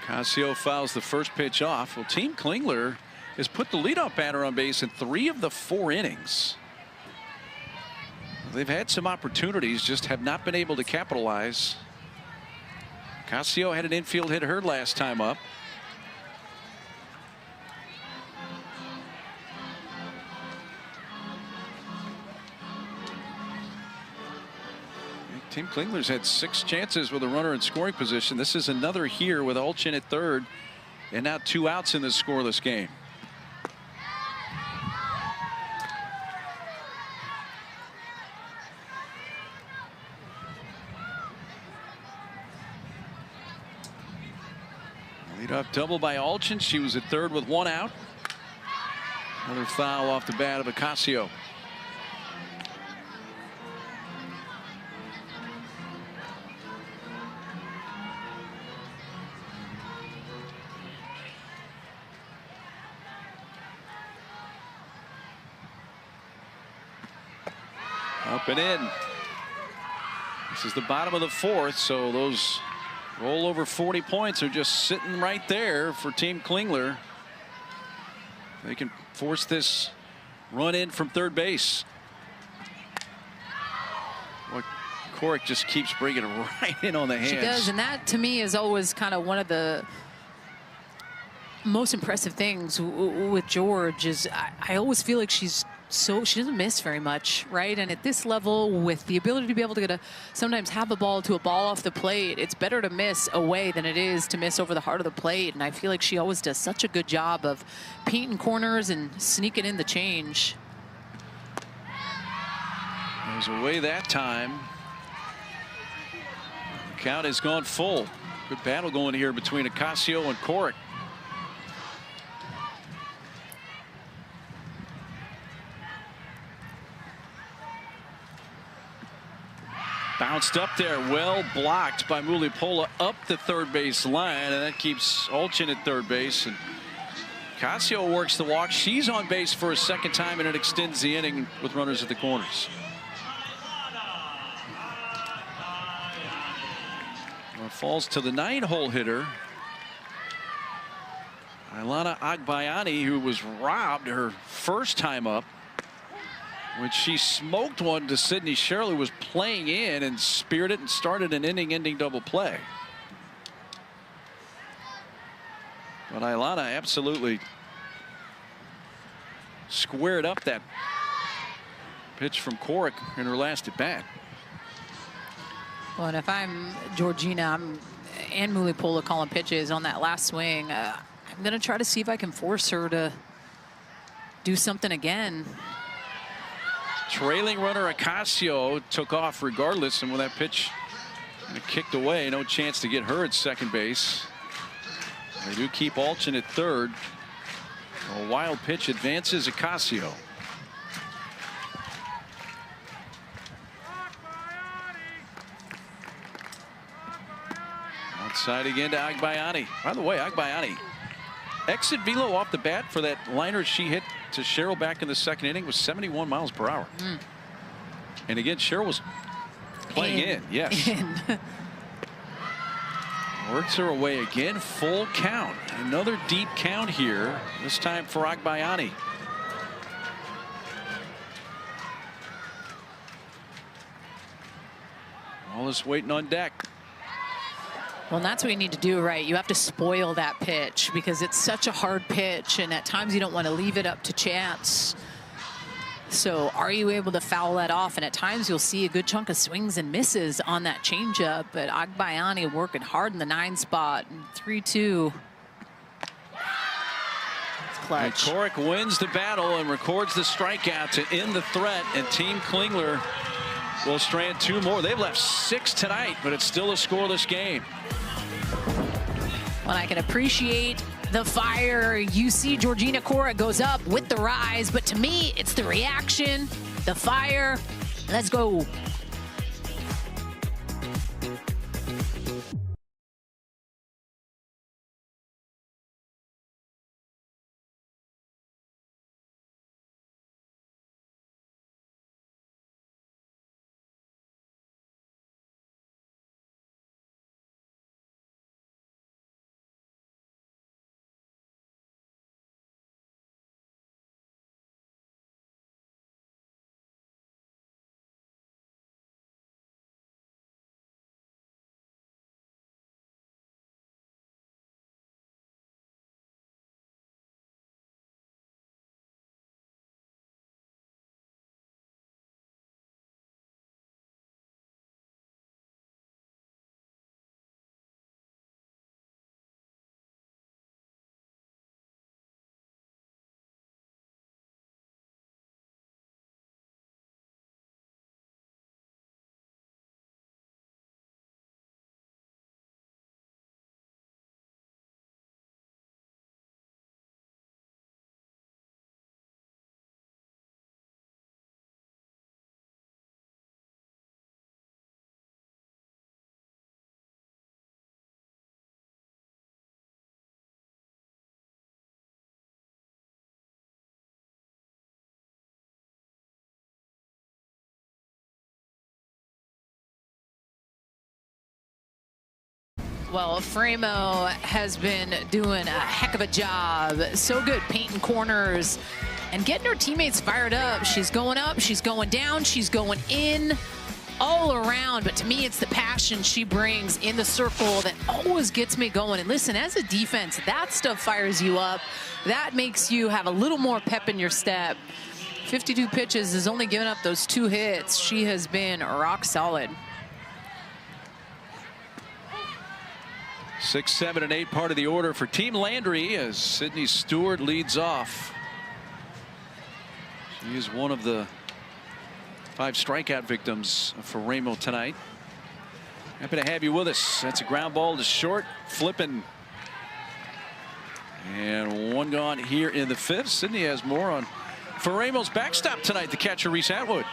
Casio fouls the first pitch off. Well, Team Klingler has put the leadoff batter on base in 3 of the 4 innings. They've had some opportunities, just have not been able to capitalize. Casio had an infield hit her last time up. Team Klingler's had 6 chances with a runner in scoring position. This is another here with Alchin at third, and now 2 outs in this scoreless game. Leadoff double by Alchin. She was at third with 1 out. Another foul off the bat of Ocasio. Up and in. This is the bottom of the fourth, so those roll over 40 points are just sitting right there for Team Klingler. They can force this run in from third base. Well, Korek just keeps bringing it right in on the hands. She does, and that to me is always kind of one of the most impressive things with George is I always feel like she doesn't miss very much, right? And at this level, with the ability to be able to sometimes have a ball to a ball off the plate, it's better to miss away than it is to miss over the heart of the plate. And I feel like she always does such a good job of painting corners and sneaking in the change. was away that time. The count has gone full. Good battle going here between Ocasio and Corrick. Bounced up there, well blocked by Mulipola up the third base line, and that keeps Olchin at third base. And Ocasio works the walk. She's on base for a second time, and it extends the inning with runners at the corners. Well, it falls to the 9-hole hitter, Ilana Agbayani, who was robbed her first time up when she smoked one to Sydney Sherrill, who was playing in, and speared it and started an inning-ending double play. But Ilana absolutely squared up that pitch from Corrick in her last at bat. Well, and if I'm Georgina and Mulipola calling pitches on that last swing, I'm going to try to see if I can force her to do something again. Trailing runner Ocasio took off regardless, and with that pitch kicked away, no chance to get her at second base. They do keep Olchin at third. A wild pitch advances Ocasio. Outside again to Agbayani. By the way, Agbayani, exit velo off the bat for that liner she hit to Sherrill back in the second inning was 71 miles per hour. And again, Sherrill was playing in. Yes. Works her away again. Full count. Another deep count here. This time for Agbayani. Wallace waiting on deck. Well, and that's what you need to do, right? You have to spoil that pitch because it's such a hard pitch, and at times you don't want to leave it up to chance. So are you able to foul that off? And at times you'll see a good chunk of swings and misses on that changeup, but Agbayani working hard in the 9 spot. 3-2. It's clutch. And Corrick wins the battle and records the strikeout to end the threat, and Team Klingler will strand 2 more. They've left 6 tonight, but it's still a scoreless game. Well, I can appreciate the fire. You see Georgina Corrick goes up with the rise, but to me, it's the reaction, the fire. Let's go. Well, Framo has been doing a heck of a job. So good painting corners and getting her teammates fired up. She's going up, she's going down, she's going in, all around. But to me, it's the passion she brings in the circle that always gets me going. And listen, as a defense, that stuff fires you up. That makes you have a little more pep in your step. 52 pitches, has only given up those 2 hits. She has been rock solid. 6, 7, and 8 part of the order for Team Landry as Sydney Stewart leads off. She is one of the 5 strikeout victims for Ramo tonight. Happy to have you with us. That's a ground ball to short, flipping. And 1 gone here in the 5th. Sydney has more on for Ramo's backstop tonight, the catcher Reese Atwood.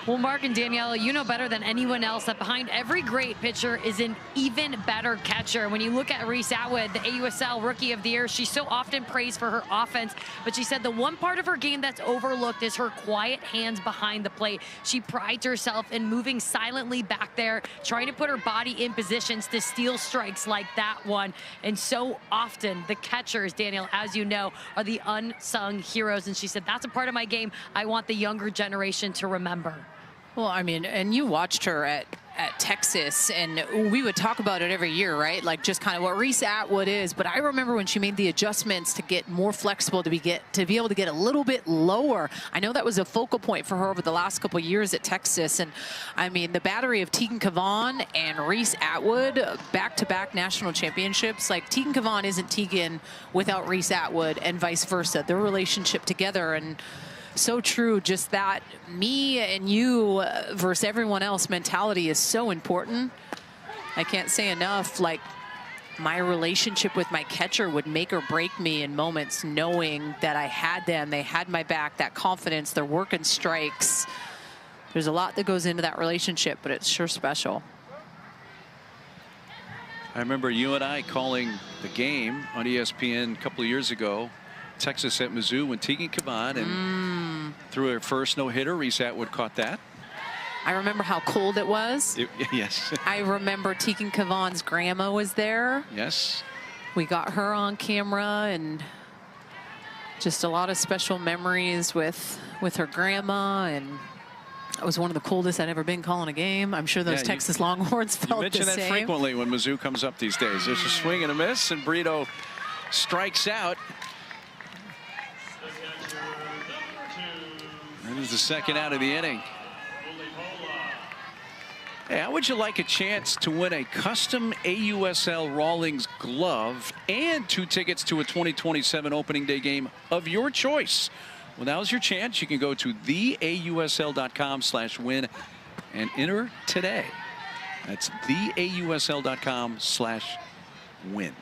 Well, Mark and Danielle, you know better than anyone else that behind every great pitcher is an even better catcher. When you look at Reese Atwood, the AUSL Rookie of the Year, she's so often praised for her offense, but she said the one part of her game that's overlooked is her quiet hands behind the plate. She prides herself in moving silently back there, trying to put her body in positions to steal strikes like that one. And so often the catchers, Danielle, as you know, are the unsung heroes. And she said, that's a part of my game I want the younger generation to remember. Well, I mean, and you watched her at Texas, and we would talk about it every year, right? Like just kind of what Reese Atwood is. But I remember when she made the adjustments to get more flexible, to be able to get a little bit lower. I know that was a focal point for her over the last couple of years at Texas. And I mean, the battery of Tegan Kavan and Reese Atwood, back-to-back national championships. Like Tegan Kavan isn't Tegan without Reese Atwood, and vice versa. Their relationship together, and so true, just that me and you versus everyone else mentality is so important. I can't say enough, like my relationship with my catcher would make or break me in moments, knowing that I had them, they had my back, that confidence, they're working strikes. There's a lot that goes into that relationship, but it's sure special. I remember you and I calling the game on ESPN a couple of years ago. Texas at Mizzou when Tegan Kavan and threw her first no-hitter. Reese Atwood caught that. I remember how cold it was. Yes. I remember Tegan Kavan's grandma was there. Yes. We got her on camera, and just a lot of special memories with her grandma, and it was one of the coldest I'd ever been calling a game. I'm sure those Texas Longhorns felt the same. You mention that frequently when Mizzou comes up these days. There's a swing and a miss, and Brito strikes out. That is the 2nd out of the inning. Hey, how would you like a chance to win a custom AUSL Rawlings glove and 2 tickets to a 2027 opening day game of your choice? Well, now's your chance. You can go to theausl.com/win and enter today. That's theausl.com/win.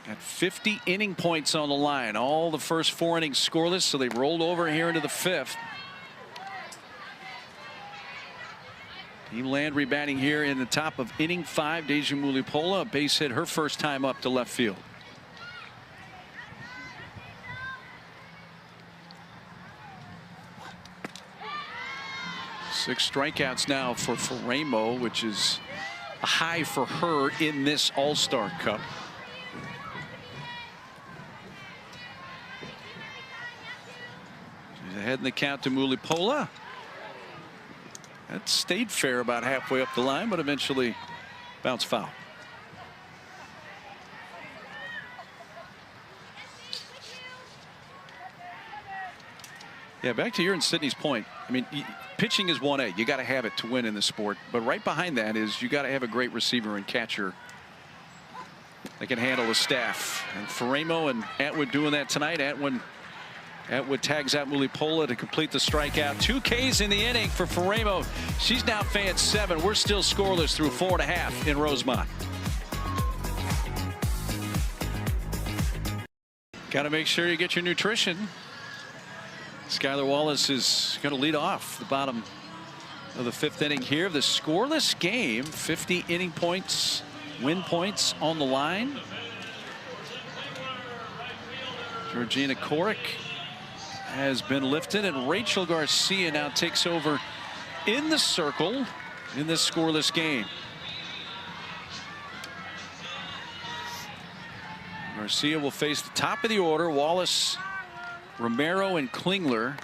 Got 50 inning points on the line. All the first 4 innings scoreless, so they rolled over here into the 5th. Team Landry batting here in the top of inning 5. Deja Mulipola, base hit her first time up to left field. Six strikeouts now for Ramo, which is a high for her in this All-Star Cup. Ahead in the count to Mulipola. That stayed fair about halfway up the line, but eventually bounced foul. Yeah, back to your and Sydney's point. I mean, pitching is 1A. You got to have it to win in the sport. But right behind that is you got to have a great receiver and catcher that can handle the staff. And for Ramo and Atwood doing that tonight, Atwood tags out Mulipola to complete the strikeout. 2 Ks in the inning for Ramo. She's now fan 7. We're still scoreless through 4.5 in Rosemont. Got to make sure you get your nutrition. Skylar Wallace is going to lead off the bottom of the 5th inning here. The scoreless game, 50 inning points, win points on the line. Georgina Korick has been lifted, and Rachel Garcia now takes over in the circle in this scoreless game. Garcia will face the top of the order. Wallace, Romero, and Klingler.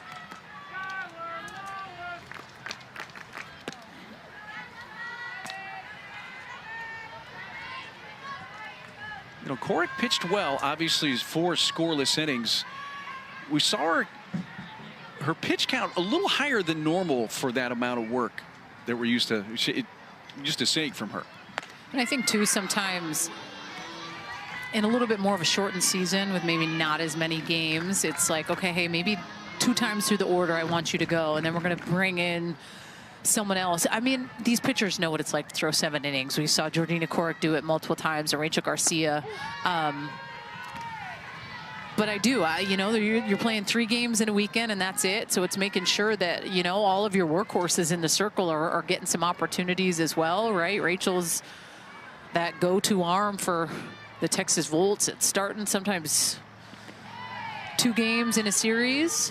You know, Korick pitched well, obviously 4 scoreless innings. We saw her pitch count a little higher than normal for that amount of work that we're used to seeing from her. And I think too, sometimes in a little bit more of a shortened season with maybe not as many games, it's like, okay, hey, maybe 2 times through the order, I want you to go. And then we're going to bring in someone else. I mean, these pitchers know what it's like to throw 7 innings. We saw Georgina Corrick do it multiple times, or Rachel Garcia. But I do, you know, you're playing 3 games in a weekend and that's it. So it's making sure that, you know, all of your workhorses in the circle are getting some opportunities as well, right? Rachel's that go-to arm for the Texas Volts. It's starting sometimes 2 games in a series.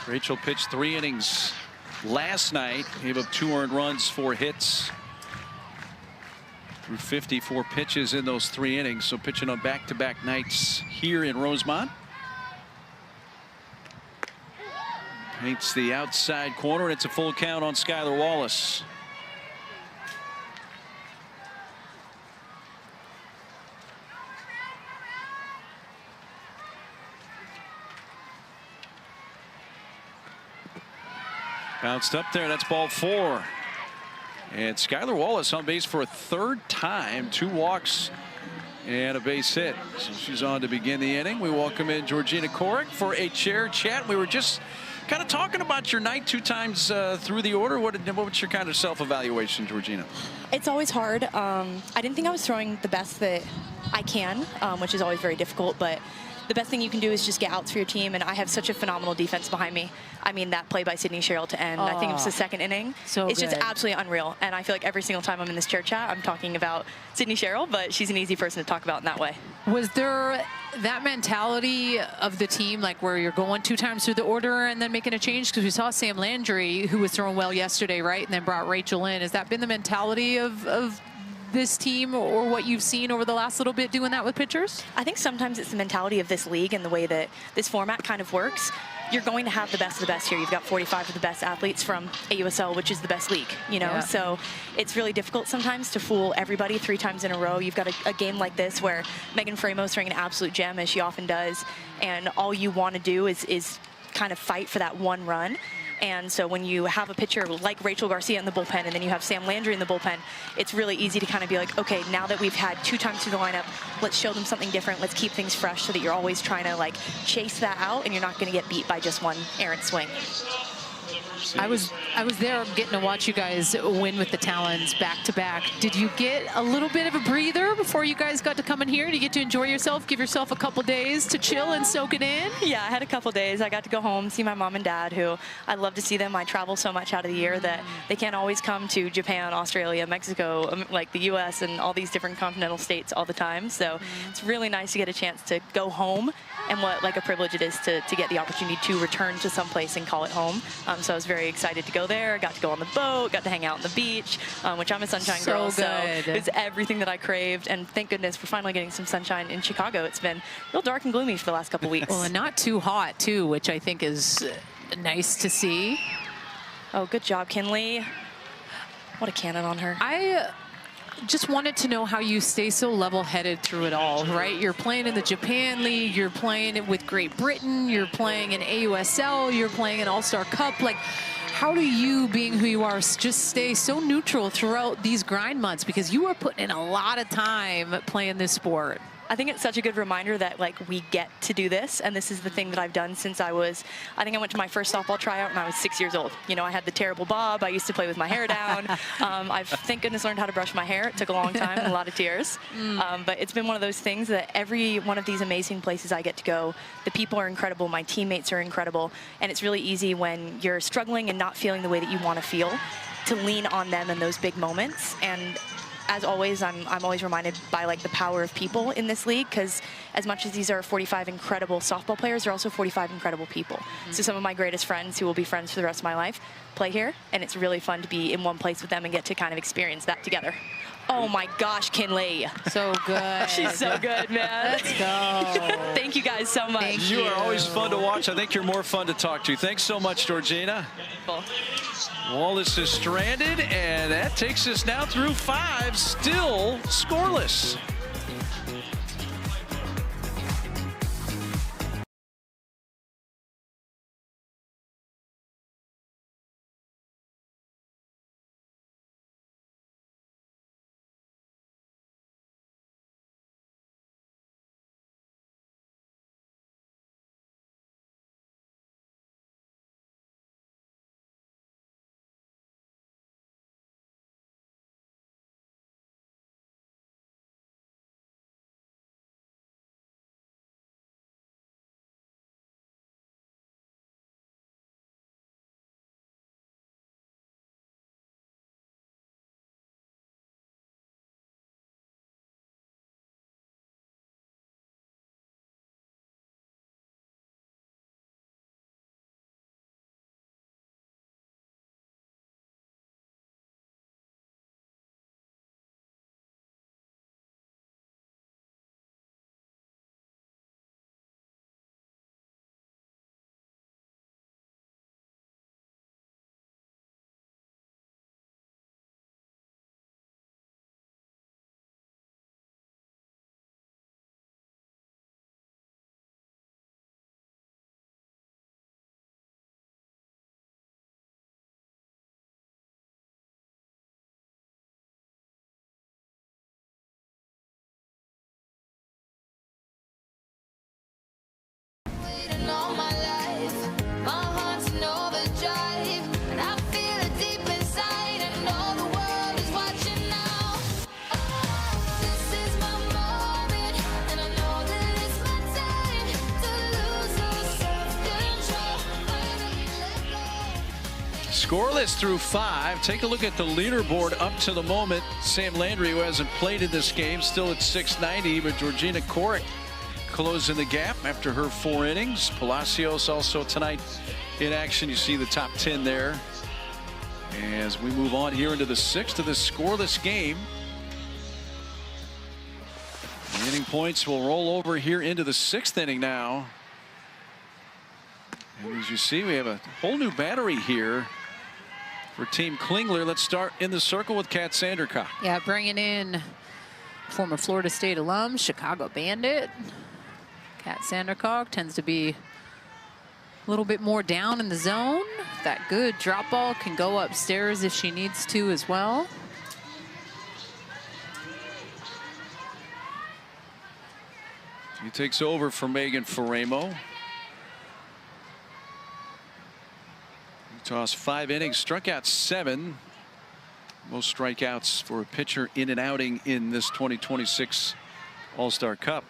Rachel pitched 3 innings last night, gave up 2 earned runs, 4 hits. Through 54 pitches in those 3 innings, so pitching on back-to-back nights here in Rosemont. Paints the outside corner, and it's a full count on Skylar Wallace. Bounced up there, that's ball 4. And Skylar Wallace on base for a 3rd time, 2 walks and a base hit. So she's on to begin the inning. We welcome in Georgina Corrick for a chair chat. We were just kind of talking about your night 2 times through the order. What's your kind of self-evaluation, Georgina? It's always hard. I didn't think I was throwing the best that I can, which is always very difficult, but the best thing you can do is just get outs for your team, and I have such a phenomenal defense behind me. I mean, that play by Sydney Sherrill to end, I think it was the 2nd inning. So it's good. just absolutely unreal, and I feel like every single time I'm in this chair chat, I'm talking about Sydney Sherrill, but she's an easy person to talk about in that way. Was there that mentality of the team, like where you're going 2 times through the order and then making a change? Because we saw Sam Landry, who was throwing well yesterday, right, and then brought Rachel in. Has that been the mentality of this team, or what you've seen over the last little bit doing that with pitchers? I think sometimes it's the mentality of this league and the way that this format kind of works. You're going to have the best of the best here. You've got 45 of the best athletes from AUSL, which is the best league, you know? Yeah. So it's really difficult sometimes to fool everybody 3 times in a row. You've got a game like this where Megan Fremo's throwing an absolute gem, as she often does, and all you want to do is kind of fight for that 1 run. And so when you have a pitcher like Rachel Garcia in the bullpen, and then you have Sam Landry in the bullpen, it's really easy to kind of be like, okay, now that we've had 2 times through the lineup, let's show them something different. Let's keep things fresh so that you're always trying to like chase that out, and you're not going to get beat by just 1 errant swing. I was there getting to watch you guys win with the Talons back-to-back. Did you get a little bit of a breather before you guys got to come in here? Did you get to enjoy yourself, give yourself a couple days to chill and soak it in? Yeah, I had a couple days. I got to go home, see my mom and dad, who I love to see them. I travel so much out of the year that they can't always come to Japan, Australia, Mexico, like the U.S. and all these different continental states all the time. So it's really nice to get a chance to go home, and what like a privilege it is to get the opportunity to return to someplace and call it home. So I was very excited to go there. Got to go on the boat, got to hang out on the beach, which I'm a sunshine girl, so it was everything that I craved. And thank goodness we're finally getting some sunshine in Chicago. It's been real dark and gloomy for the last couple weeks. Well, and not too hot too, which I think is nice to see. Oh, good job, Kinley. What a cannon on her. I just wanted to know how you stay so level-headed through it all, right? You're playing in the Japan League, you're playing it with Great Britain, you're playing in AUSL, you're playing an All-Star Cup. Like, how do you, being who you are, just stay so neutral throughout these grind months? Because you are putting in a lot of time playing this sport. I think it's such a good reminder that like we get to do this, and this is the thing that I've done since I think I went to my first softball tryout when I was 6 years old. You know, I had the terrible bob. I used to play with my hair down. I've thank goodness learned how to brush my hair. It took a long time and a lot of tears. But it's been one of those things that every one of these amazing places I get to go, the people are incredible, my teammates are incredible, and it's really easy when you're struggling and not feeling the way that you want to feel to lean on them in those big moments. And as always, I'm always reminded by like the power of people in this league, because as much as these are 45 incredible softball players, they're also 45 incredible people. So some of my greatest friends, who will be friends for the rest of my life, play here, and it's really fun to be in one place with them and get to kind of experience that together. Oh my gosh, Kinley. So good. She's so good, man. Let's go. Thank you guys so much. Thank You are always fun to watch. I think you're more fun to talk to. Thanks so much, Georgina. Cool. Wallace is stranded, and that takes us now through 5, still scoreless. Scoreless through 5. Take a look at the leaderboard up to the moment. Sam Landry, who hasn't played in this game, still at 690, but Georgina Korick closing the gap after her 4 innings. Palacios also tonight in action. You see the top 10 there. As we move on here into the 6th of this scoreless game. The inning points will roll over here into the 6th inning now. And as you see, we have a whole new battery here for Team Klingler. Let's start in the circle with Kat Sandercock. Yeah, bringing in former Florida State alum, Chicago Bandit. Kat Sandercock tends to be a little bit more down in the zone. That good drop ball can go upstairs if she needs to as well. She takes over for Megan Faremo. Tossed 5 innings, struck out 7. Most strikeouts for a pitcher in an outing in this 2026 All-Star Cup.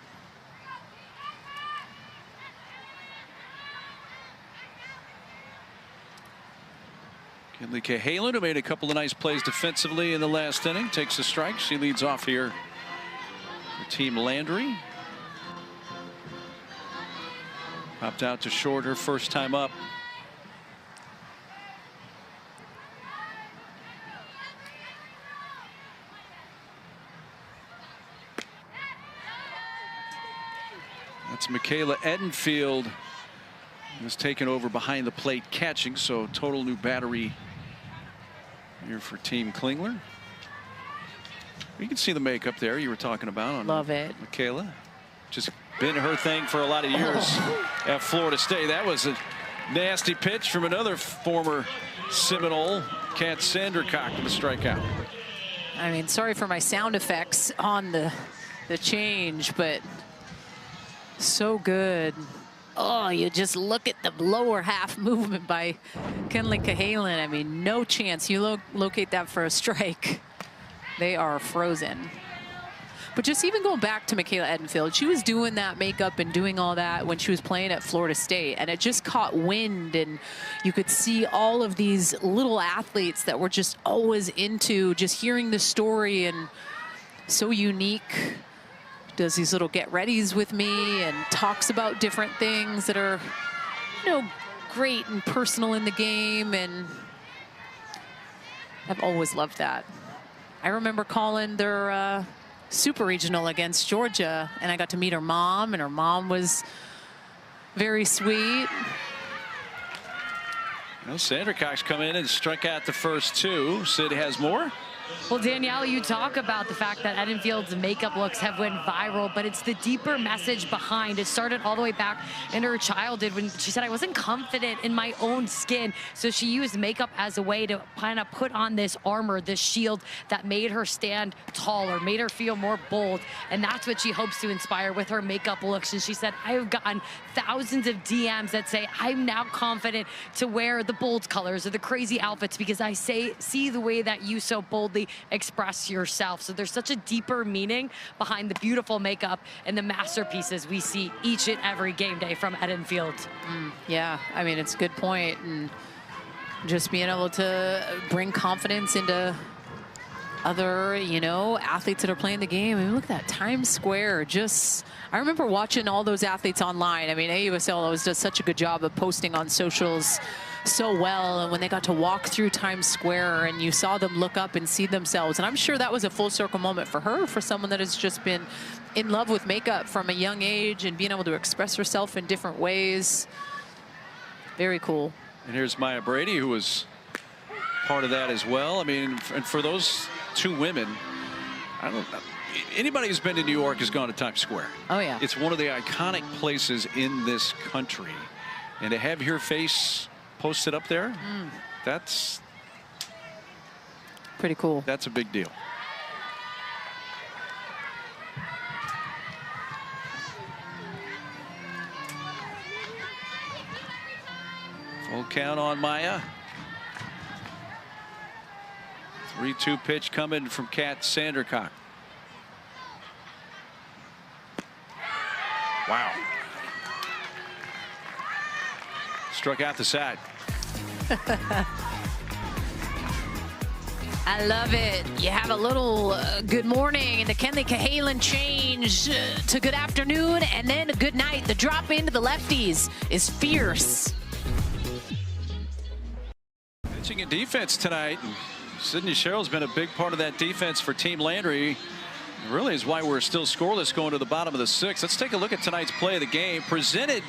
Kinley Cahalan, who made a couple of nice plays defensively in the last inning, takes a strike. She leads off here for Team Landry. Popped out to short her first time up. That's Michaela Edenfield, who's taken over behind the plate catching, so total new battery here for Team Klingler. You can see the makeup there you were talking about on Love it. Michaela. Just been her thing for a lot of years at Florida State. That was a nasty pitch from another former Seminole, Kat Sandercock, with a strikeout. I mean, sorry for my sound effects on the change, but so good. Oh, you just look at the lower half movement by Kinley Cahalan. I mean, no chance you locate that for a strike. They are frozen. But just even going back to Michaela Edenfield, she was doing that makeup and doing all that when she was playing at Florida State, and it just caught wind, and you could see all of these little athletes that were just always into just hearing the story, and so unique. Does these little get-readies with me and talks about different things that are, you know, great and personal in the game, and I've always loved that. I remember calling their super regional against Georgia, and I got to meet her mom, and her mom was very sweet. Well, Sandercock's come in and struck out the first 2. Sid has more. Well, Danielle, you talk about the fact that Edenfield's makeup looks have went viral, but it's the deeper message behind. It started all the way back in her childhood when she said, I wasn't confident in my own skin. So she used makeup as a way to kind of put on this armor, this shield that made her stand taller, made her feel more bold. And that's what she hopes to inspire with her makeup looks. And she said, I have gotten thousands of DMs that say, I'm now confident to wear the bold colors or the crazy outfits because I see the way that you so boldly express yourself. So there's such a deeper meaning behind the beautiful makeup and the masterpieces we see each and every game day from Edenfield. Yeah, I mean, it's a good point, and just being able to bring confidence into other, you know, athletes that are playing the game. I mean, look at that Times Square. Just, I remember watching all those athletes online. I mean, AUSL always does such a good job of posting on socials so well, and when they got to walk through Times Square and you saw them look up and see themselves, and I'm sure that was a full circle moment for her, for someone that has just been in love with makeup from a young age and being able to express herself in different ways. Very cool. And here's Maya Brady, who was part of that as well. I mean, and for those 2 women, I don't know, anybody who's been to New York has gone to Times Square. Oh yeah, it's one of the iconic places in this country, and to have your face posted up there, that's pretty cool. That's a big deal. Full count on Maya. 3-2 pitch coming from Kat Sandercock. Wow. Struck out the side. I love it. You have a little good morning and the Kenley Cahalan change to good afternoon and then a good night. The drop into the lefties is fierce. Pitching and defense tonight. Sydney Sherrill's been a big part of that defense for Team Landry. It really is why we're still scoreless going to the bottom of the sixth. Let's take a look at tonight's play of the game. Presented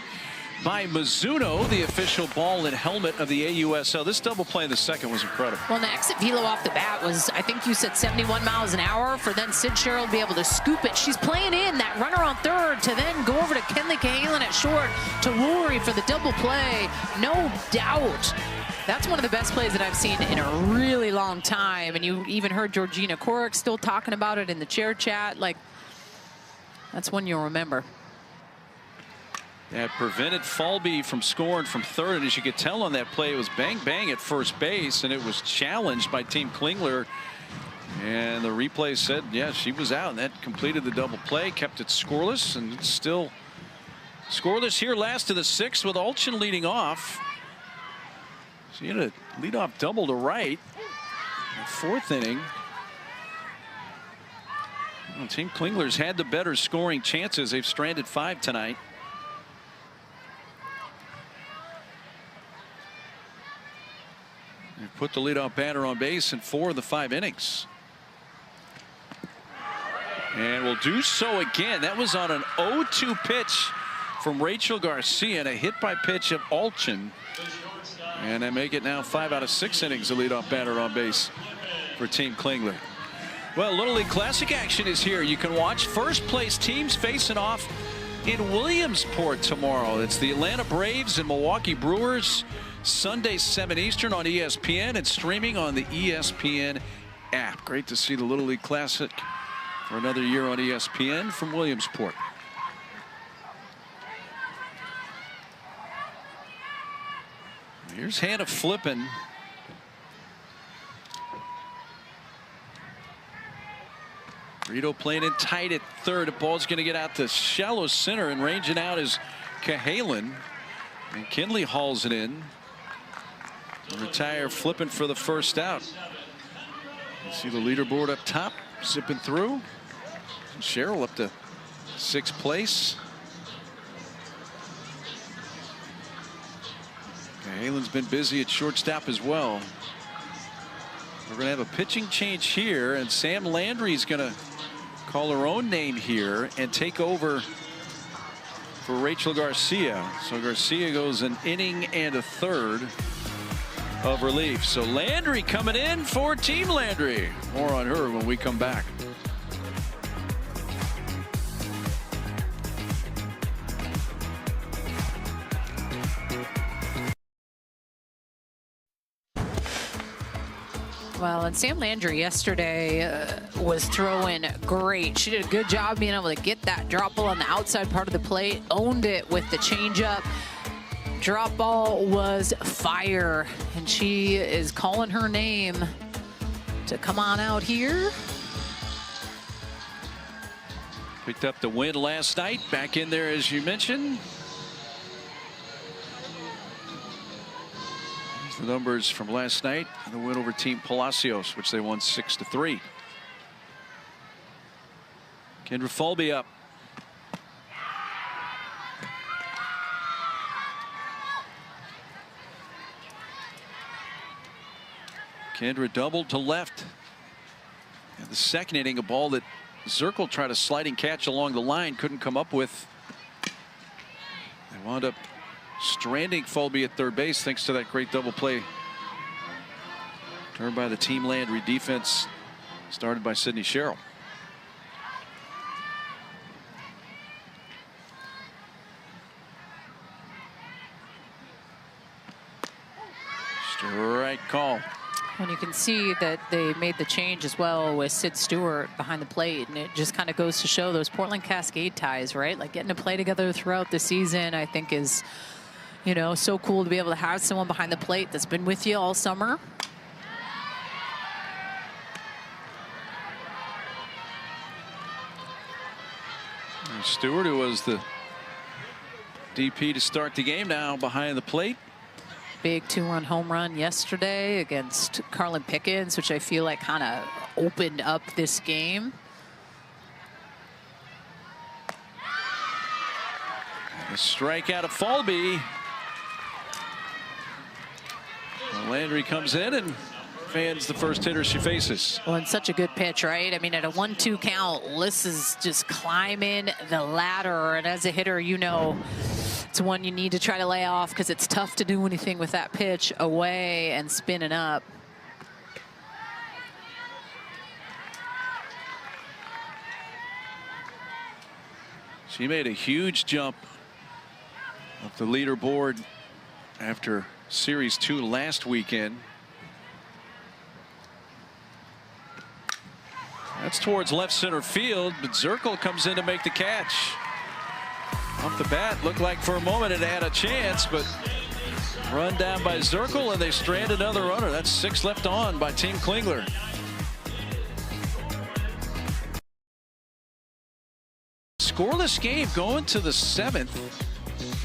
by Mizuno, the official ball and helmet of the AUSL. This double play in the second was incredible. Well, the exit velo off the bat was, I think you said 71 miles an hour for then Sid Sherrill to be able to scoop it. She's playing in that runner on third to then go over to Kenley Cahalan at short to Rory for the double play. No doubt. That's one of the best plays that I've seen in a really long time. And you even heard Georgina Korek still talking about it in the chair chat. Like, that's one you'll remember. That prevented Falby from scoring from third. And as you could tell on that play, it was bang, bang at first base. And it was challenged by Team Klingler. And the replay said, yeah, she was out. And that completed the double play, kept it scoreless. And it's still scoreless here last of the sixth with Olchen leading off. She had a leadoff double to right. Fourth inning. Well, Team Klingler's had the better scoring chances. They've stranded 5 tonight. They've put the leadoff batter on base in 4 of the 5 innings. And will do so again. That was on an 0-2 pitch from Rachel Garcia and a hit by pitch of Olchen. And they make it now 5 out of 6 innings, the leadoff batter on base for Team Klingler. Well, Little League Classic action is here. You can watch first place teams facing off in Williamsport tomorrow. It's the Atlanta Braves and Milwaukee Brewers, Sunday 7 Eastern on ESPN and streaming on the ESPN app. Great to see the Little League Classic for another year on ESPN from Williamsport. Here's Hannah flipping. Rito playing in tight at third. The ball's going to get out to shallow center, and ranging out is Cahalan. And Kinley hauls it in. Retire flipping for the first out. You see the leaderboard up top zipping through. Sherrill up to 6th place. Cahalan's been busy at shortstop as well. We're going to have a pitching change here, and Sam Landry's going to call her own name here and take over for Rachel Garcia. So Garcia goes an inning and a third of relief. So Landry coming in for Team Landry. More on her when we come back. Well, and Sam Landry yesterday was throwing great. She did a good job being able to get that drop ball on the outside part of the plate, owned it with the changeup. Drop ball was fire, and she is calling her name to come on out here. Picked up the win last night, back in there as you mentioned. The numbers from last night, the win over Team Palacios, which they won 6-3. Kendra Falby up. Kendra doubled to left. In the second inning, a ball that Zirkle tried a sliding catch along the line, couldn't come up with. They wound up stranding Falby at third base thanks to that great double play turned by the Team Landry defense, started by Sydney Sherrill. Strike call. And you can see that they made the change as well with Sid Stewart behind the plate, and it just kind of goes to show those Portland Cascade ties, right? Like getting to play together throughout the season, I think is, you know, so cool to be able to have someone behind the plate that's been with you all summer. And Stewart, who was the DP to start the game, now behind the plate. big 2-run home run yesterday against Carlin Pickens, which I feel like kind of opened up this game. A strikeout of Falby. Landry comes in and fans the first hitter she faces. Well, and such a good pitch, right? I mean, at a 1-2 count, Liz is just climbing the ladder. And as a hitter, you know, it's one you need to try to lay off because it's tough to do anything with that pitch away and spinning up. She made a huge jump up the leaderboard after Series 2 last weekend. That's towards left center field, but Zirkle comes in to make the catch. Off the bat, looked like for a moment it had a chance, but run down by Zirkle, and they strand another runner. That's 6 left on by Team Klingler. Scoreless game going to the 7th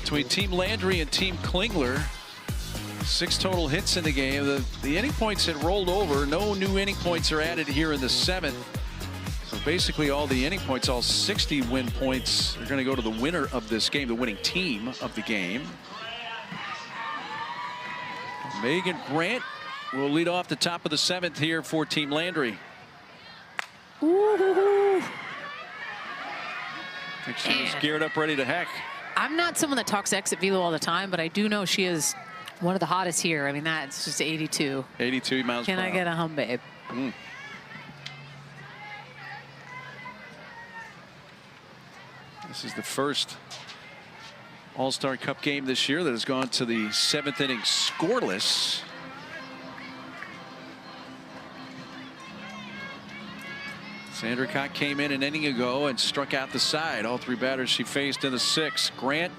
between Team Landry and Team Klingler. 6 total hits in the game. The inning points had rolled over. No new inning points are added here in the 7th. So basically all the inning points, all 60 win points, are going to go to the winner of this game, the winning team of the game. Megan Grant will lead off the top of the 7th here for Team Landry. Ooh. I think she was geared up, ready to heck. I'm not someone that talks exit velo all the time, but I do know she is one of the hottest here. I mean, that's just 82. 82 miles per hour. Can I get a hum, babe? Mm. This is the first All-Star Cup game this year that has gone to the 7th inning scoreless. Sandra Cock came in an inning ago and struck out the side. All 3 batters she faced in the 6th. Grant,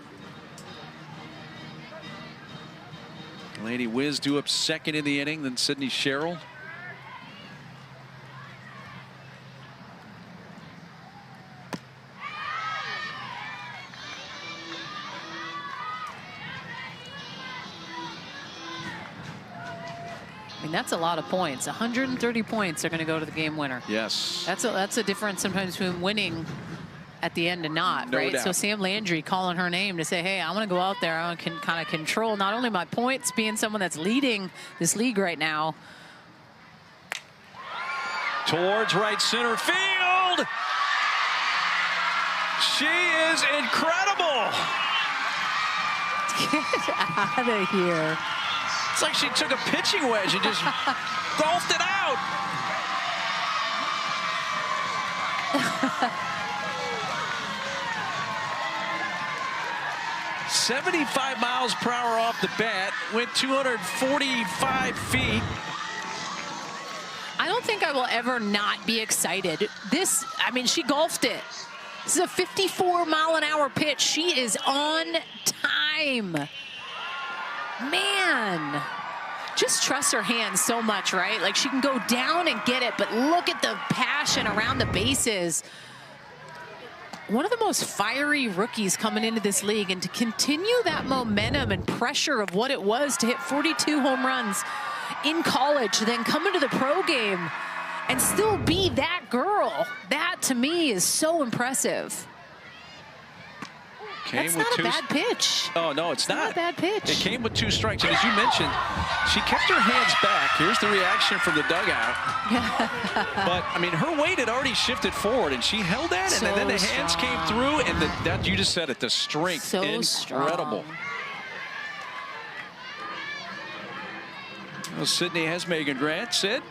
Lady Wiz due up 2nd in the inning, then Sydney Sherrill. I mean, that's a lot of points. 130 points are going to go to the game winner. Yes. That's a difference sometimes between winning at the end and not, No right? doubt. So Sam Landry calling her name to say, hey, I want to go out there. I can kind of control not only my points, being someone that's leading this league right now. Towards right center field. She is incredible. Get out of here. It's like she took a pitching wedge and just golfed it out. "75 miles per hour off the bat, went 245 feet. I don't think I will ever not be excited. This, I mean, she golfed it. This is a 54-mile-an-hour pitch. She is on time. Man, just trust her hands so much, right? Like, she can go down and get it, but look at the passion around the bases. One of the most fiery rookies coming into this league, and to continue that momentum and pressure of what it was to hit 42 home runs in college, then come into the pro game and still be that girl, that to me is so impressive. That's not a bad pitch. Oh, no, it's not. Not a bad pitch. It came with 2 strikes. And as you mentioned, she kept her hands back. Here's the reaction from the dugout. But, I mean, her weight had already shifted forward, and she held that, and then the hands came through, and that you just said it, the strength. So incredible. Well, Sydney has Megan Grant. Sid?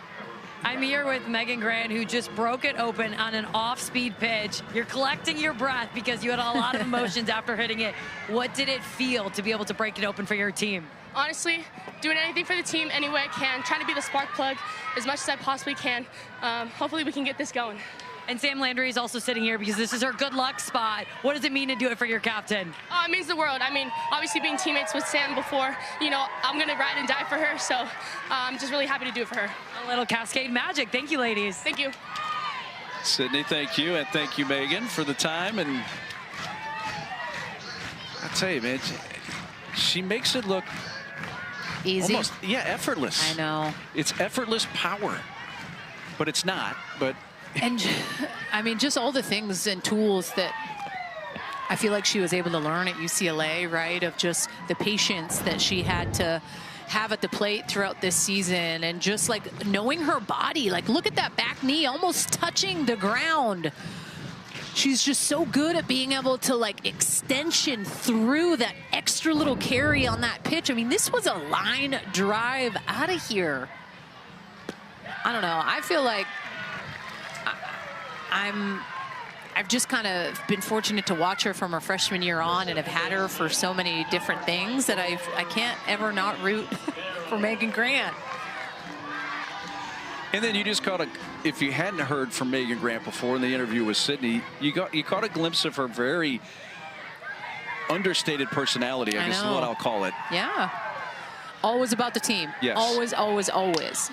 I'm here with Megan Grant, who just broke it open on an off-speed pitch. You're collecting your breath because you had a lot of emotions after hitting it. What did it feel to be able to break it open for your team? Honestly, doing anything for the team any way I can, trying to be the spark plug as much as I possibly can. Hopefully we can get this going. And Sam Landry is also sitting here because this is her good luck spot. What does it mean to do it for your captain? Oh, it means the world. I mean, obviously being teammates with Sam before, you know, I'm going to ride and die for her. So I'm just really happy to do it for her. A little Cascade magic. Thank you, ladies. Thank you. Sydney, thank you. And thank you, Megan, for the time. And I tell you, man, she makes it look Easy? Almost, yeah, effortless. I know. It's effortless power. But it's not. But and I mean, just all the things and tools that I feel like she was able to learn at UCLA, right? Of just the patience that she had to have at the plate throughout this season, and just like knowing her body. Like, look at that back knee almost touching the ground. She's just so good at being able to like extension through that extra little carry on that pitch. I mean, this was a line drive out of here. I don't know. I feel like I've just kind of been fortunate to watch her from her freshman year on, and have had her for so many different things that I can't ever not root for Megan Grant. And then you just caught if you hadn't heard from Megan Grant before in the interview with Sydney, you caught a glimpse of her very understated personality, I guess is what I'll call it. Yeah. Always about the team. Yes. Always, always, always.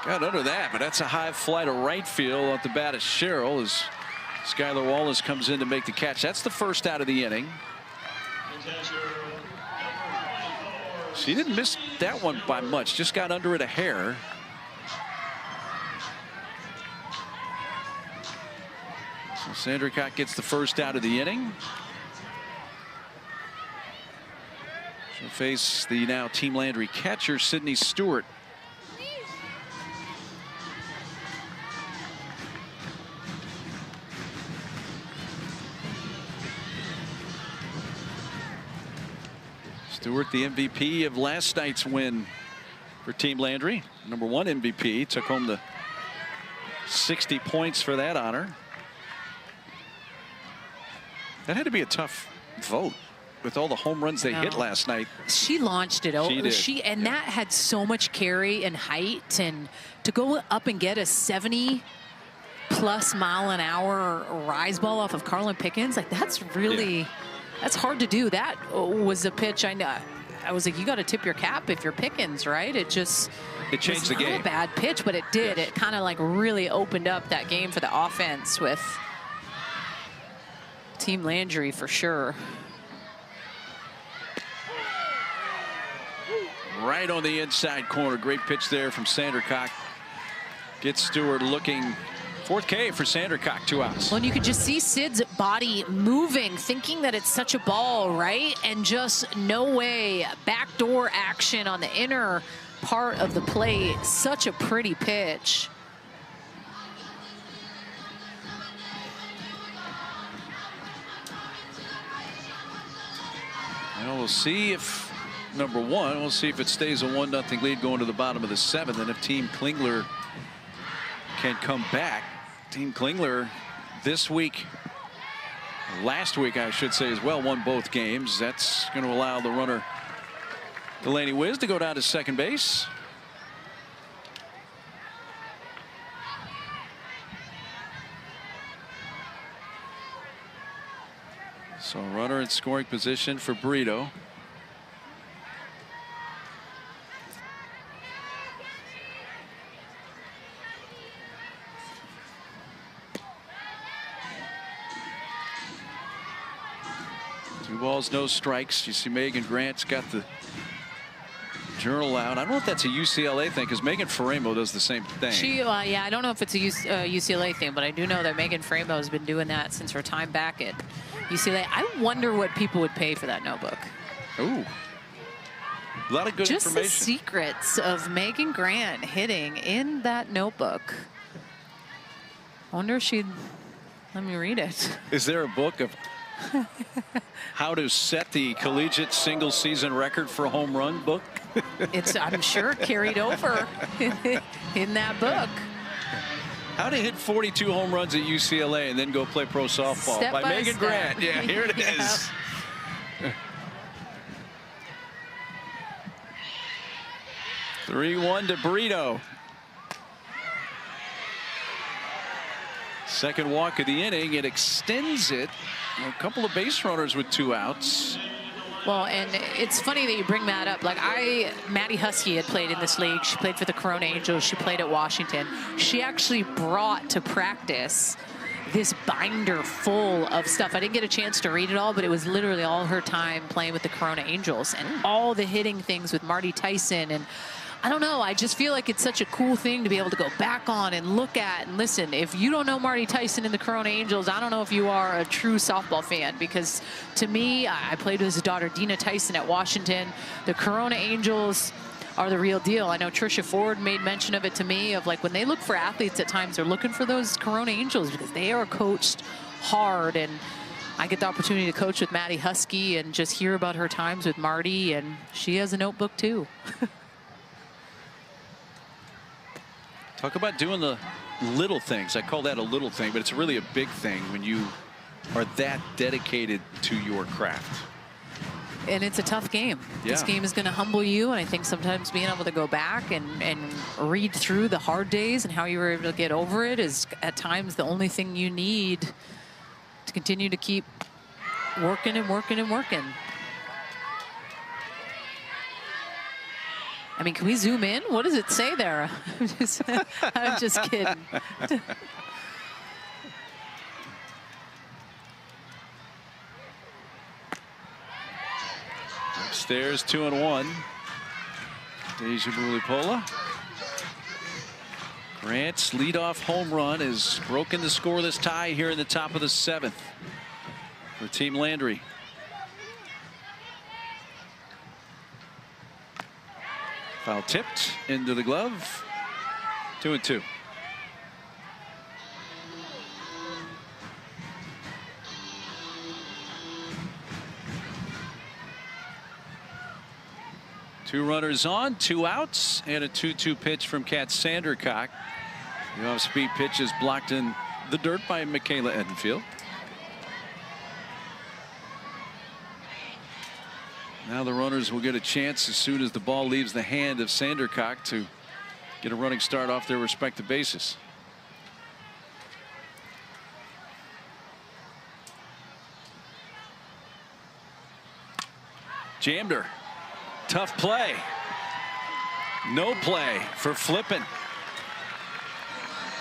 Got under that, but that's a high flight of right field at the bat of Cheryl as Skylar Wallace comes in to make the catch. That's the first out of the inning. She didn't miss that one by much, just got under it a hair. So Sandercock gets the first out of the inning. She'll face the now Team Landry catcher, Sydney Stewart. Stewart, the MVP of last night's win for Team Landry. #1 MVP, took home the 60 points for that honor. That had to be a tough vote with all the home runs they hit last night. She launched it over. And that had so much carry and height, and to go up and get a 70+ mile-an-hour rise ball off of Carlin Pickens, like that's really, that's hard to do. That was a pitch I know. I was like, you got to tip your cap if you're Pickens, right? It changed the game. Not a bad pitch, but it did. Yes. It kind of like really opened up that game for the offense with Team Landry for sure. Right on the inside corner. Great pitch there from Sandercock. Gets Stewart looking. 4th K for Sandercock, 2 outs. Well, and you could just see Sid's body moving, thinking that it's such a ball, right? And just no way. Backdoor action on the inner part of the plate. Such a pretty pitch. Well, we'll see if #1, we'll see if it stays a 1-0 lead going to the bottom of the 7th, and if Team Klingler can come back. Team Klingler this week, last week I should say as well, won both games. That's going to allow the runner Delaney Wiz to go down to second base. So runner in scoring position for Brito. Two balls, no strikes. You see Megan Grant's got the journal out. I don't know if that's a UCLA thing, because Megan Faremo does the same thing. Yeah, I don't know if it's a UCLA thing, but I do know that Megan Faremo has been doing that since her time back at UCLA. I wonder what people would pay for that notebook. Ooh. A lot of good information. Just the secrets of Megan Grant hitting in that notebook. I wonder if she'd let me read it. Is there a book of how to set the collegiate single season record for a home run book? It's, I'm sure, carried over in that book. How to hit 42 home runs at UCLA and then go play pro softball by Megan Grant. Yeah, here it is. 3-1 to Brito. Second walk of the inning. It extends it. A couple of base runners with 2 outs. Well, and it's funny that you bring that up. Like, Maddie Husky had played in this league. She played for the Corona Angels. She played at Washington. She actually brought to practice this binder full of stuff. I didn't get a chance to read it all, but it was literally all her time playing with the Corona Angels and all the hitting things with Marty Tyson. And I don't know, I just feel like it's such a cool thing to be able to go back on and look at and listen. If you don't know Marty Tyson and the Corona Angels, I don't know if you are a true softball fan, because to me, I played with his daughter Dina Tyson at Washington. The Corona Angels are the real deal. I know Trisha Ford made mention of it to me, of like when they look for athletes at times, they're looking for those Corona Angels because they are coached hard. And I get the opportunity to coach with Maddie Husky and just hear about her times with Marty, and she has a notebook too. Talk about doing the little things. I call that a little thing, but it's really a big thing when you are that dedicated to your craft. And it's a tough game. Yeah. This game is going to humble you, and I think sometimes being able to go back and read through the hard days and how you were able to get over it is at times the only thing you need to continue to keep working and working and working. I mean, can we zoom in? What does it say there? I'm just kidding. Upstairs, 2-1. Deja Mulipola. Grant's leadoff home run has broken the scoreless tie here in the top of the 7th for Team Landry. Foul tipped into the glove. 2-2. Two runners on, 2 outs, and a 2-2 pitch from Kat Sandercock. The off-speed pitch is blocked in the dirt by Michaela Edenfield. Now the runners will get a chance as soon as the ball leaves the hand of Sandercock to get a running start off their respective bases. Jammed her. Tough play. No play for Flippin,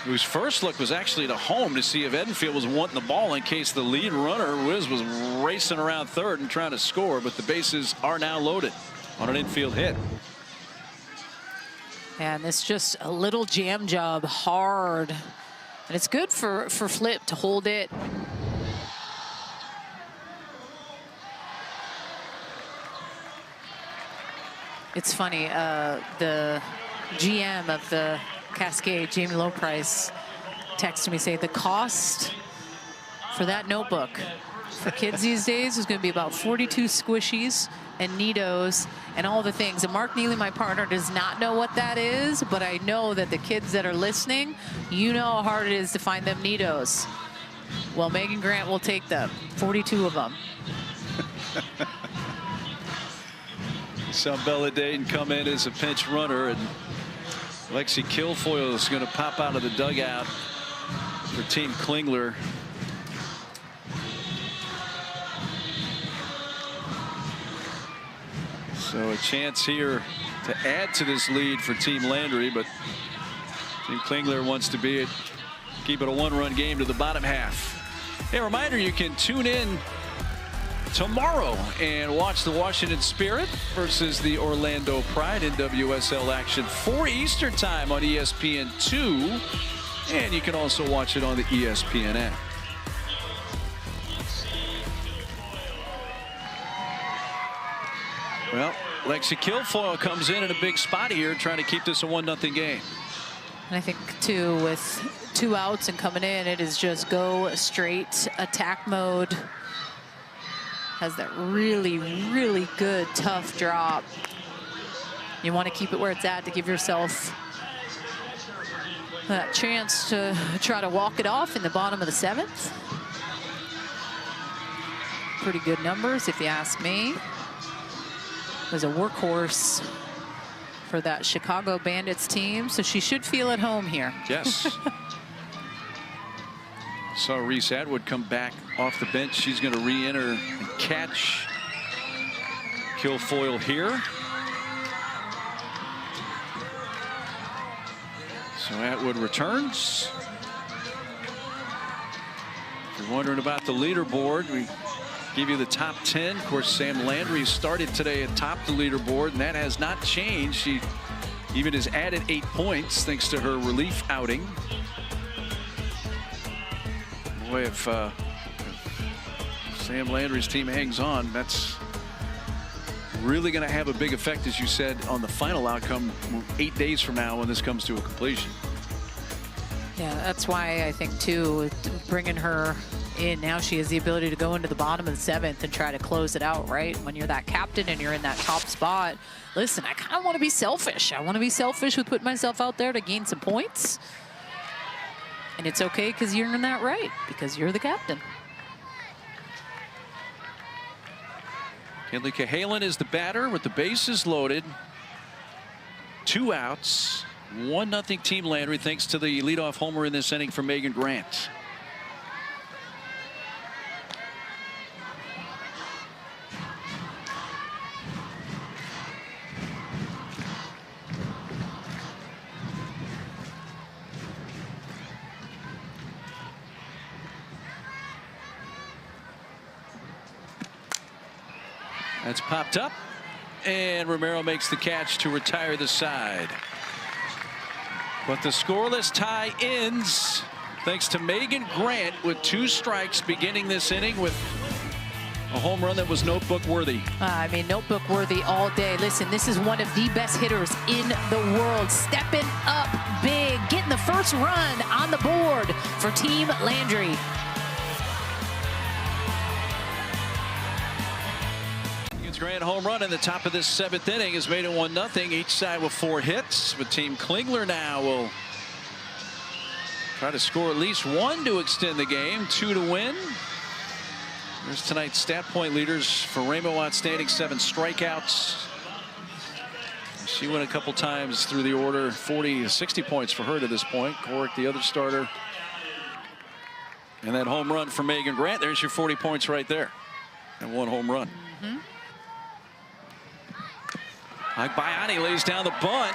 whose first look was actually to home to see if Edenfield was wanting the ball in case the lead runner, Wiz, was racing around third and trying to score, but the bases are now loaded on an infield hit. And it's just a little jam job, hard. And it's good for Flip to hold it. It's funny, the GM of the Cascade, Jamie Lowprice, texted me saying the cost for that notebook for kids these days is going to be about 42 squishies and Nidos and all the things. And Mark Neely, my partner, does not know what that is, but I know that the kids that are listening, you know how hard it is to find them Nidos. Well, Megan Grant will take them, 42 of them. Saw Bella Dayton come in as a pinch runner, and Lexi Kilfoyle is going to pop out of the dugout for Team Klingler. So a chance here to add to this lead for Team Landry, but Team Klingler wants to keep it a 1-run game to the bottom half. Hey, a reminder, you can tune in tomorrow and watch the Washington Spirit versus the Orlando Pride in WSL action 4 Eastern time on ESPN2, and you can also watch it on the ESPN app. Well, Lexi Kilfoyle comes in a big spot here, trying to keep this a 1-0 game. And I think too, with 2 outs and coming in, it is just go straight attack mode. Has that really, really good, tough drop. You want to keep it where it's at to give yourself that chance to try to walk it off in the bottom of the 7th. Pretty good numbers, if you ask me. Was a workhorse for that Chicago Bandits team, so she should feel at home here. Yes. Saw Reese Atwood come back off the bench. She's going to re-enter and catch Kilfoyle here. So Atwood returns. You're wondering about the leaderboard. We give you the top 10. Of course, Sam Landry started today atop the leaderboard, and that has not changed. She even has added 8 points thanks to her relief outing. Boy, if Sam Landry's team hangs on, that's really going to have a big effect, as you said, on the final outcome 8 days from now when this comes to a completion. Yeah, that's why I think, too, bringing her in now, she has the ability to go into the bottom of the 7th and try to close it out, right? When you're that captain and you're in that top spot, listen, I kind of want to be selfish. I want to be selfish with putting myself out there to gain some points. And it's okay because you're in that right, because you're the captain. Kinley Cahalan is the batter with the bases loaded. 2 outs. 1-0 Team Landry, thanks to the leadoff homer in this inning for Megan Grant. That's popped up, and Romero makes the catch to retire the side. But the scoreless tie ends thanks to Megan Grant with 2 strikes beginning this inning with a home run that was notebook worthy. I mean, notebook worthy all day. Listen, this is one of the best hitters in the world. Stepping up big, getting the first run on the board for Team Landry. Grand home run in the top of this 7th inning has made it 1-0. Each side with 4 hits. But Team Klingler now will try to score at least 1 to extend the game, 2 to win. There's tonight's stat point leaders for Rainbow outstanding, 7 strikeouts. She went a couple times through the order, 40 to 60 points for her to this point. Corrick, the other starter. And that home run for Megan Grant. There's your 40 points right there. And 1 home run. Agbayani lays down the bunt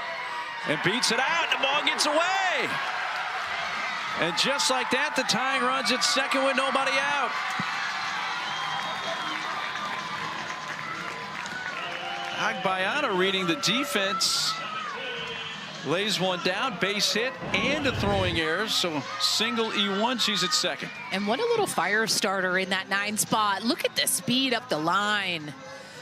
and beats it out. The ball gets away. And just like that, the tying run's at second with nobody out. Agbayani reading the defense. Lays one down, base hit, and a throwing error. So single E1, she's at second. And what a little fire starter in that 9 spot. Look at the speed up the line.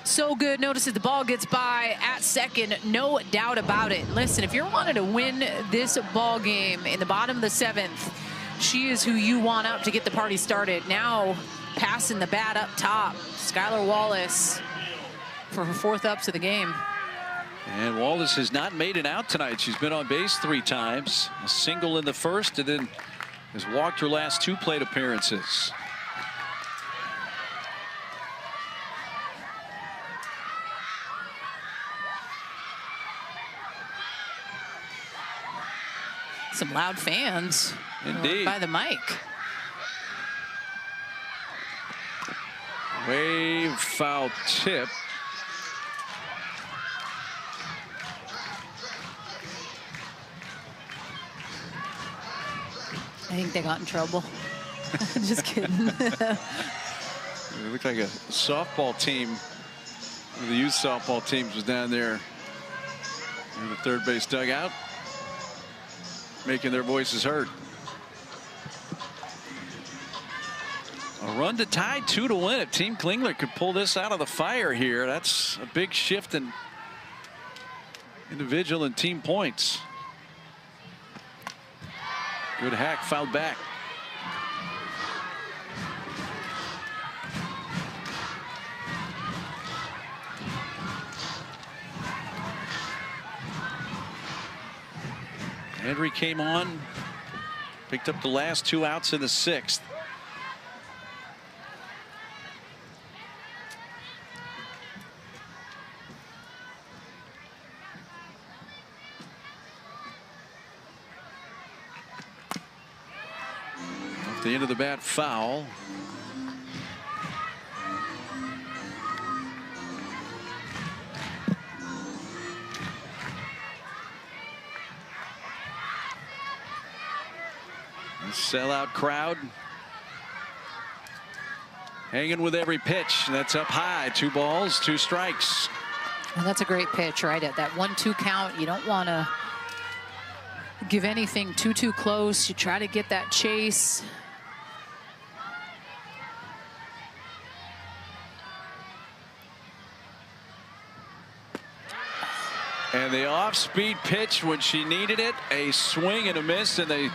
So good. Notices the ball gets by at second, no doubt about it. Listen, if you're wanting to win this ball game in the bottom of the 7th, she is who you want up to get the party started. Now passing the bat up top, Skylar Wallace for her 4th ups of the game. And Wallace has not made it out tonight. She's been on base 3 times, a single in the first, and then has walked her last 2 plate appearances. Some loud fans. Indeed. By the mic. Way foul tip. I think they got in trouble. Just kidding. It looked like a softball team. One of the youth softball teams was down there in the third base dugout, making their voices heard. A run to tie, 2 to win. If Team Klingler could pull this out of the fire here, that's a big shift in individual and team points. Good hack, fouled back. Landry came on, picked up the last 2 outs in the 6th. Off the end of the bat, foul. Sellout crowd hanging with every pitch. That's up high. 2 balls, 2 strikes. And that's a great pitch, right? At that 1-2 count, you don't want to give anything too close. You try to get that chase. And the off-speed pitch when she needed it, a swing and a miss, and they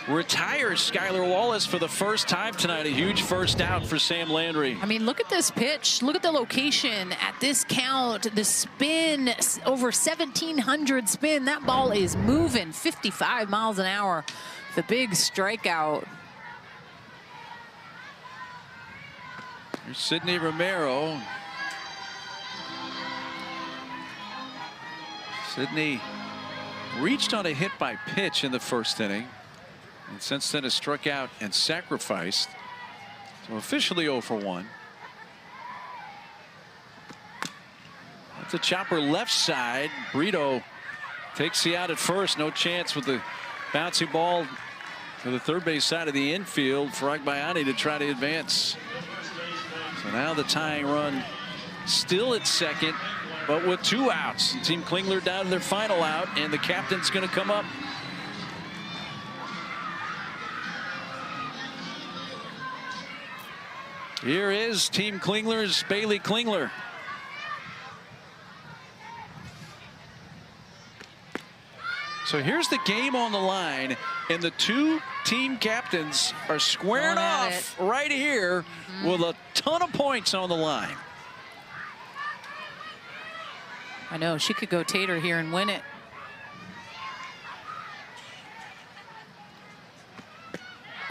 retire Skylar Wallace for the first time tonight. A huge first out for Sam Landry. I mean, look at this pitch. Look at the location at this count. The spin, over 1,700 spin. That ball is moving 55 miles an hour. The big strikeout. Here's Sydney Romero. Sydney reached on a hit by pitch in the first inning, and since then has struck out and sacrificed. So officially 0 for 1. That's a chopper left side. Brito takes the out at first. No chance with the bouncy ball to the third base side of the infield for Agbayani to try to advance. So now the tying run still at second, but with 2 outs. Team Klingler down to their final out, and the captain's going to come up. Here is Team Klingler's Bailey Klingler. So here's the game on the line, and the 2 team captains are squaring off right here with a ton of points on the line. I know, she could go Tater here and win it.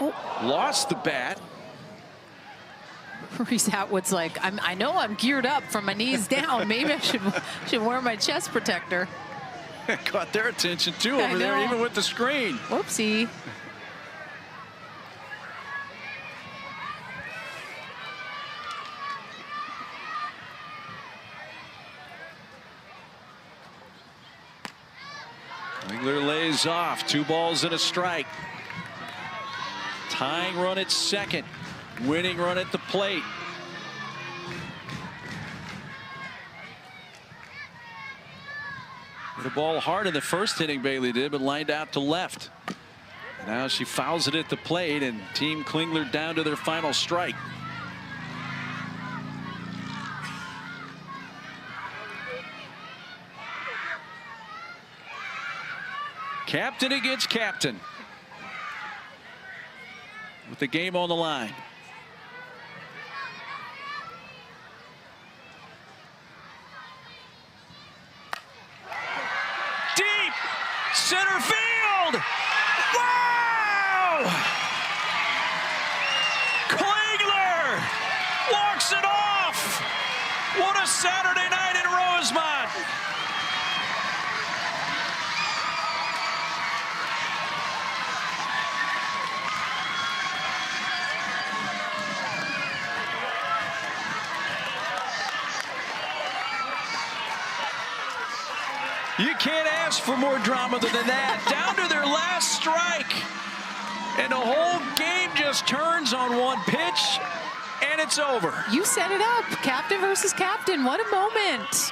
Oh. Lost the bat. Reese Atwood's like, I know I'm geared up from my knees down. Maybe I should wear my chest protector. Caught their attention too over there, even with the screen. Whoopsie. Klingler lays off. 2 balls and a strike. Tying run at second. Winning run at the plate. Hit a ball hard in the first inning, Bailey did, but lined out to left. Now she fouls it at the plate, and Team Klingler down to their final strike. Captain against captain, with the game on the line. Deep center field. Wow! Klingler walks it off. What a Saturday night in Rosemont. You can't ask for more drama than that. Down to their last strike. And the whole game just turns on one pitch, and it's over. You set it up. Captain versus captain. What a moment.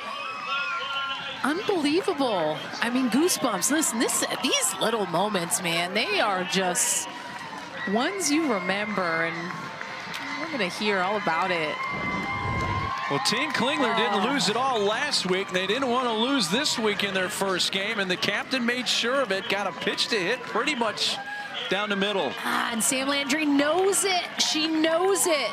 Unbelievable. I mean, goosebumps. Listen, these little moments, man, they are just ones you remember, and we're going to hear all about it. Well, Team Klingler didn't lose it all last week. They didn't want to lose this week in their first game, and the captain made sure of it. Got a pitch to hit pretty much down the middle. And Sam Landry knows it. She knows it.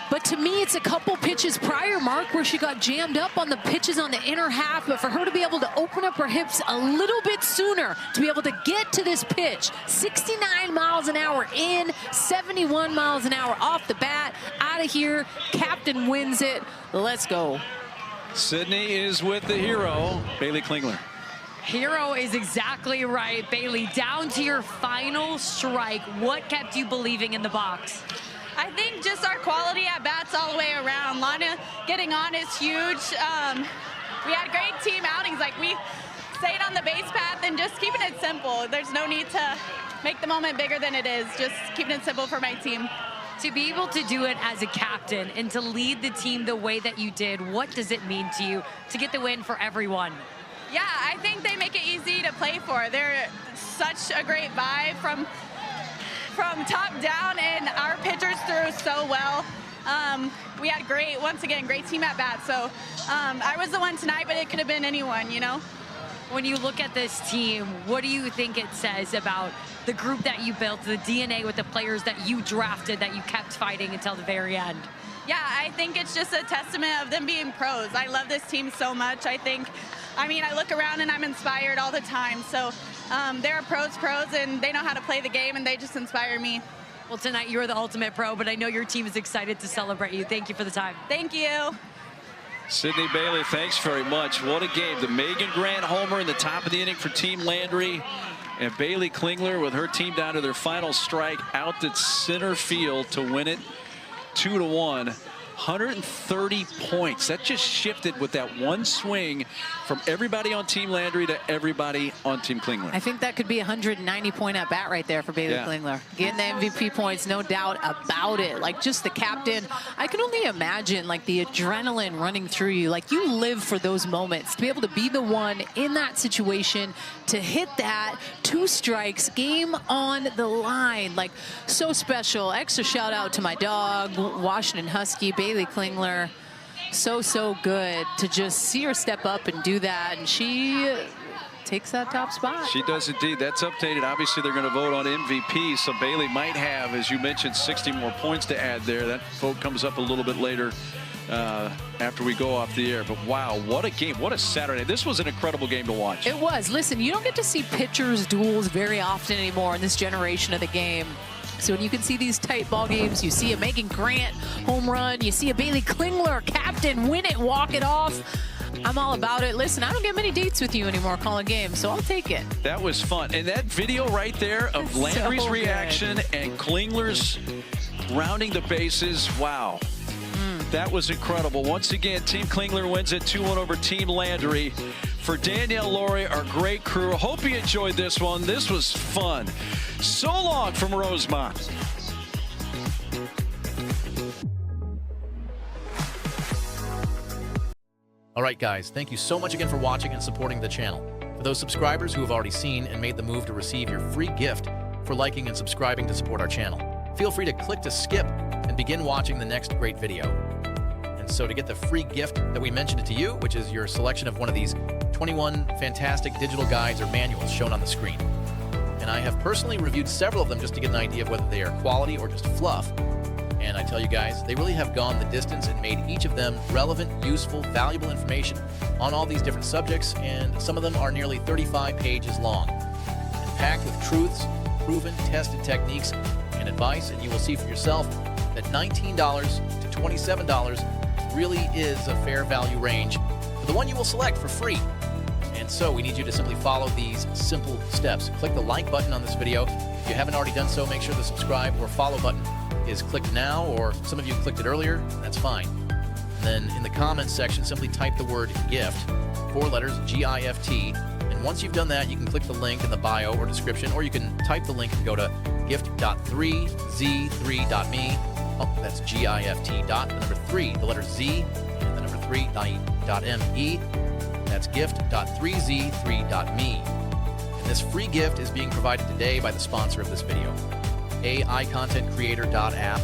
But to me, it's a couple pitches prior, Mark, where she got jammed up on the pitches on the inner half. But for her to be able to open up her hips a little bit sooner, to be able to get to this pitch, 69 miles an hour in, 71 miles an hour off the bat, out of here, captain wins it. Let's go. Sydney is with the hero, Bailey Klingler. Hero is exactly right, Bailey. Down to your final strike. What kept you believing in the box? I think just our quality at bats all the way around. Lana getting on is huge. We had great team outings. Like, we stayed on the base path and just keeping it simple. There's no need to make the moment bigger than it is. Just keeping it simple for my team. To be able to do it as a captain and to lead the team the way that you did, what does it mean to you to get the win for everyone? Yeah, I think they make it easy to play for. They're such a great vibe from top down, and our pitchers threw so well. We had once again, great team at bat. So I was the one tonight, but it could have been anyone, you know? When you look at this team, what do you think it says about the group that you built, the DNA with the players that you drafted, that you kept fighting until the very end? Yeah, I think it's just a testament of them being pros. I love this team so much. I look around and I'm inspired all the time. So they're pros, and they know how to play the game, and they just inspire me. Well, tonight you're the ultimate pro, but I know your team is excited to celebrate you. Thank you for the time. Thank you. Sydney Bailey, thanks very much. What a game. The Megan Grant homer in the top of the inning for Team Landry. And Bailey Klingler with her team down to their final strike out at center field to win it 2-1. 130 points. That just shifted with that one swing from everybody on Team Landry to everybody on Team Klingler. I think that could be a 190-point at bat right there for Bailey Klingler. Getting the MVP points, no doubt about it. Like, just the captain. I can only imagine, like, the adrenaline running through you. Like, you live for those moments. To be able to be the one in that situation, to hit that, 2 strikes, game on the line. Like, so special. Extra shout out to my dog, Washington Husky, Bailey Klingler. So good to just see her step up and do that, and she takes that top spot. She does indeed. That's updated. Obviously, they're going to vote on MVP, so Bailey might have, as you mentioned, 60 more points to add there. That vote comes up a little bit later after we go off the air. But wow, what a game. What a Saturday. This was an incredible game to watch. It was. Listen, you don't get to see pitchers duels very often anymore in this generation of the game. So when you can see these tight ball games, you see a Megan Grant home run, you see a Bailey Klingler captain win it, walk it off. I'm all about it. Listen, I don't get many dates with you anymore calling games, so I'll take it. That was fun. And that video right there of Landry's reaction and Klingler's rounding the bases, wow. That was incredible. Once again, Team Klingler wins it 2-1 over Team Landry. For Danielle Laurie, our great crew, hope you enjoyed this one. This was fun. So long from Rosemont. All right, guys, thank you so much again for watching and supporting the channel. For those subscribers who have already seen and made the move to receive your free gift for liking and subscribing to support our channel, feel free to click to skip and begin watching the next great video. And so to get the free gift that we mentioned it to you, which is your selection of one of these 21 fantastic digital guides or manuals shown on the screen. And I have personally reviewed several of them just to get an idea of whether they are quality or just fluff. And I tell you guys, they really have gone the distance and made each of them relevant, useful, valuable information on all these different subjects, and some of them are nearly 35 pages long and packed with truths, proven, tested techniques, and advice. And you will see for yourself that $19 to $27 really is a fair value range for the one you will select for free. And so we need you to simply follow these simple steps. Click the like button on this video. If you haven't already done so, make sure the subscribe or follow button is clicked now, or some of you clicked it earlier, that's fine. And then in the comments section, simply type the word GIFT, 4 letters, G-I-F-T. And once you've done that, you can click the link in the bio or description, or you can type the link and go to gift.3z3.me. Oh, that's G-I-F-T dot, the number 3, the letter Z, and the number 3.me. That's gift.3z3.me. And this free gift is being provided today by the sponsor of this video, AIContentCreator.app.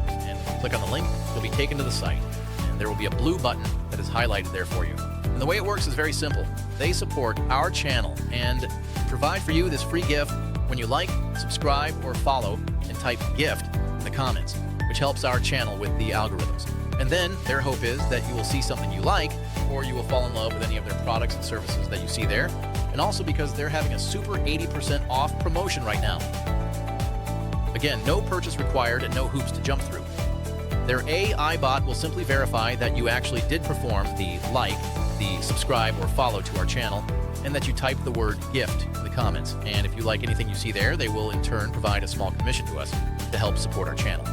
And click on the link, you'll be taken to the site. And there will be a blue button that is highlighted there for you. And the way it works is very simple. They support our channel and provide for you this free gift when you like, subscribe, or follow and type GIFT in the comments, which helps our channel with the algorithms. And then their hope is that you will see something you like, or you will fall in love with any of their products and services that you see there. And also because they're having a super 80% off promotion right now. Again, no purchase required and no hoops to jump through. Their AI bot will simply verify that you actually did perform the like, the subscribe, or follow to our channel, and that you type the word GIFT in the comments. And if you like anything you see there, they will in turn provide a small commission to us to help support our channel.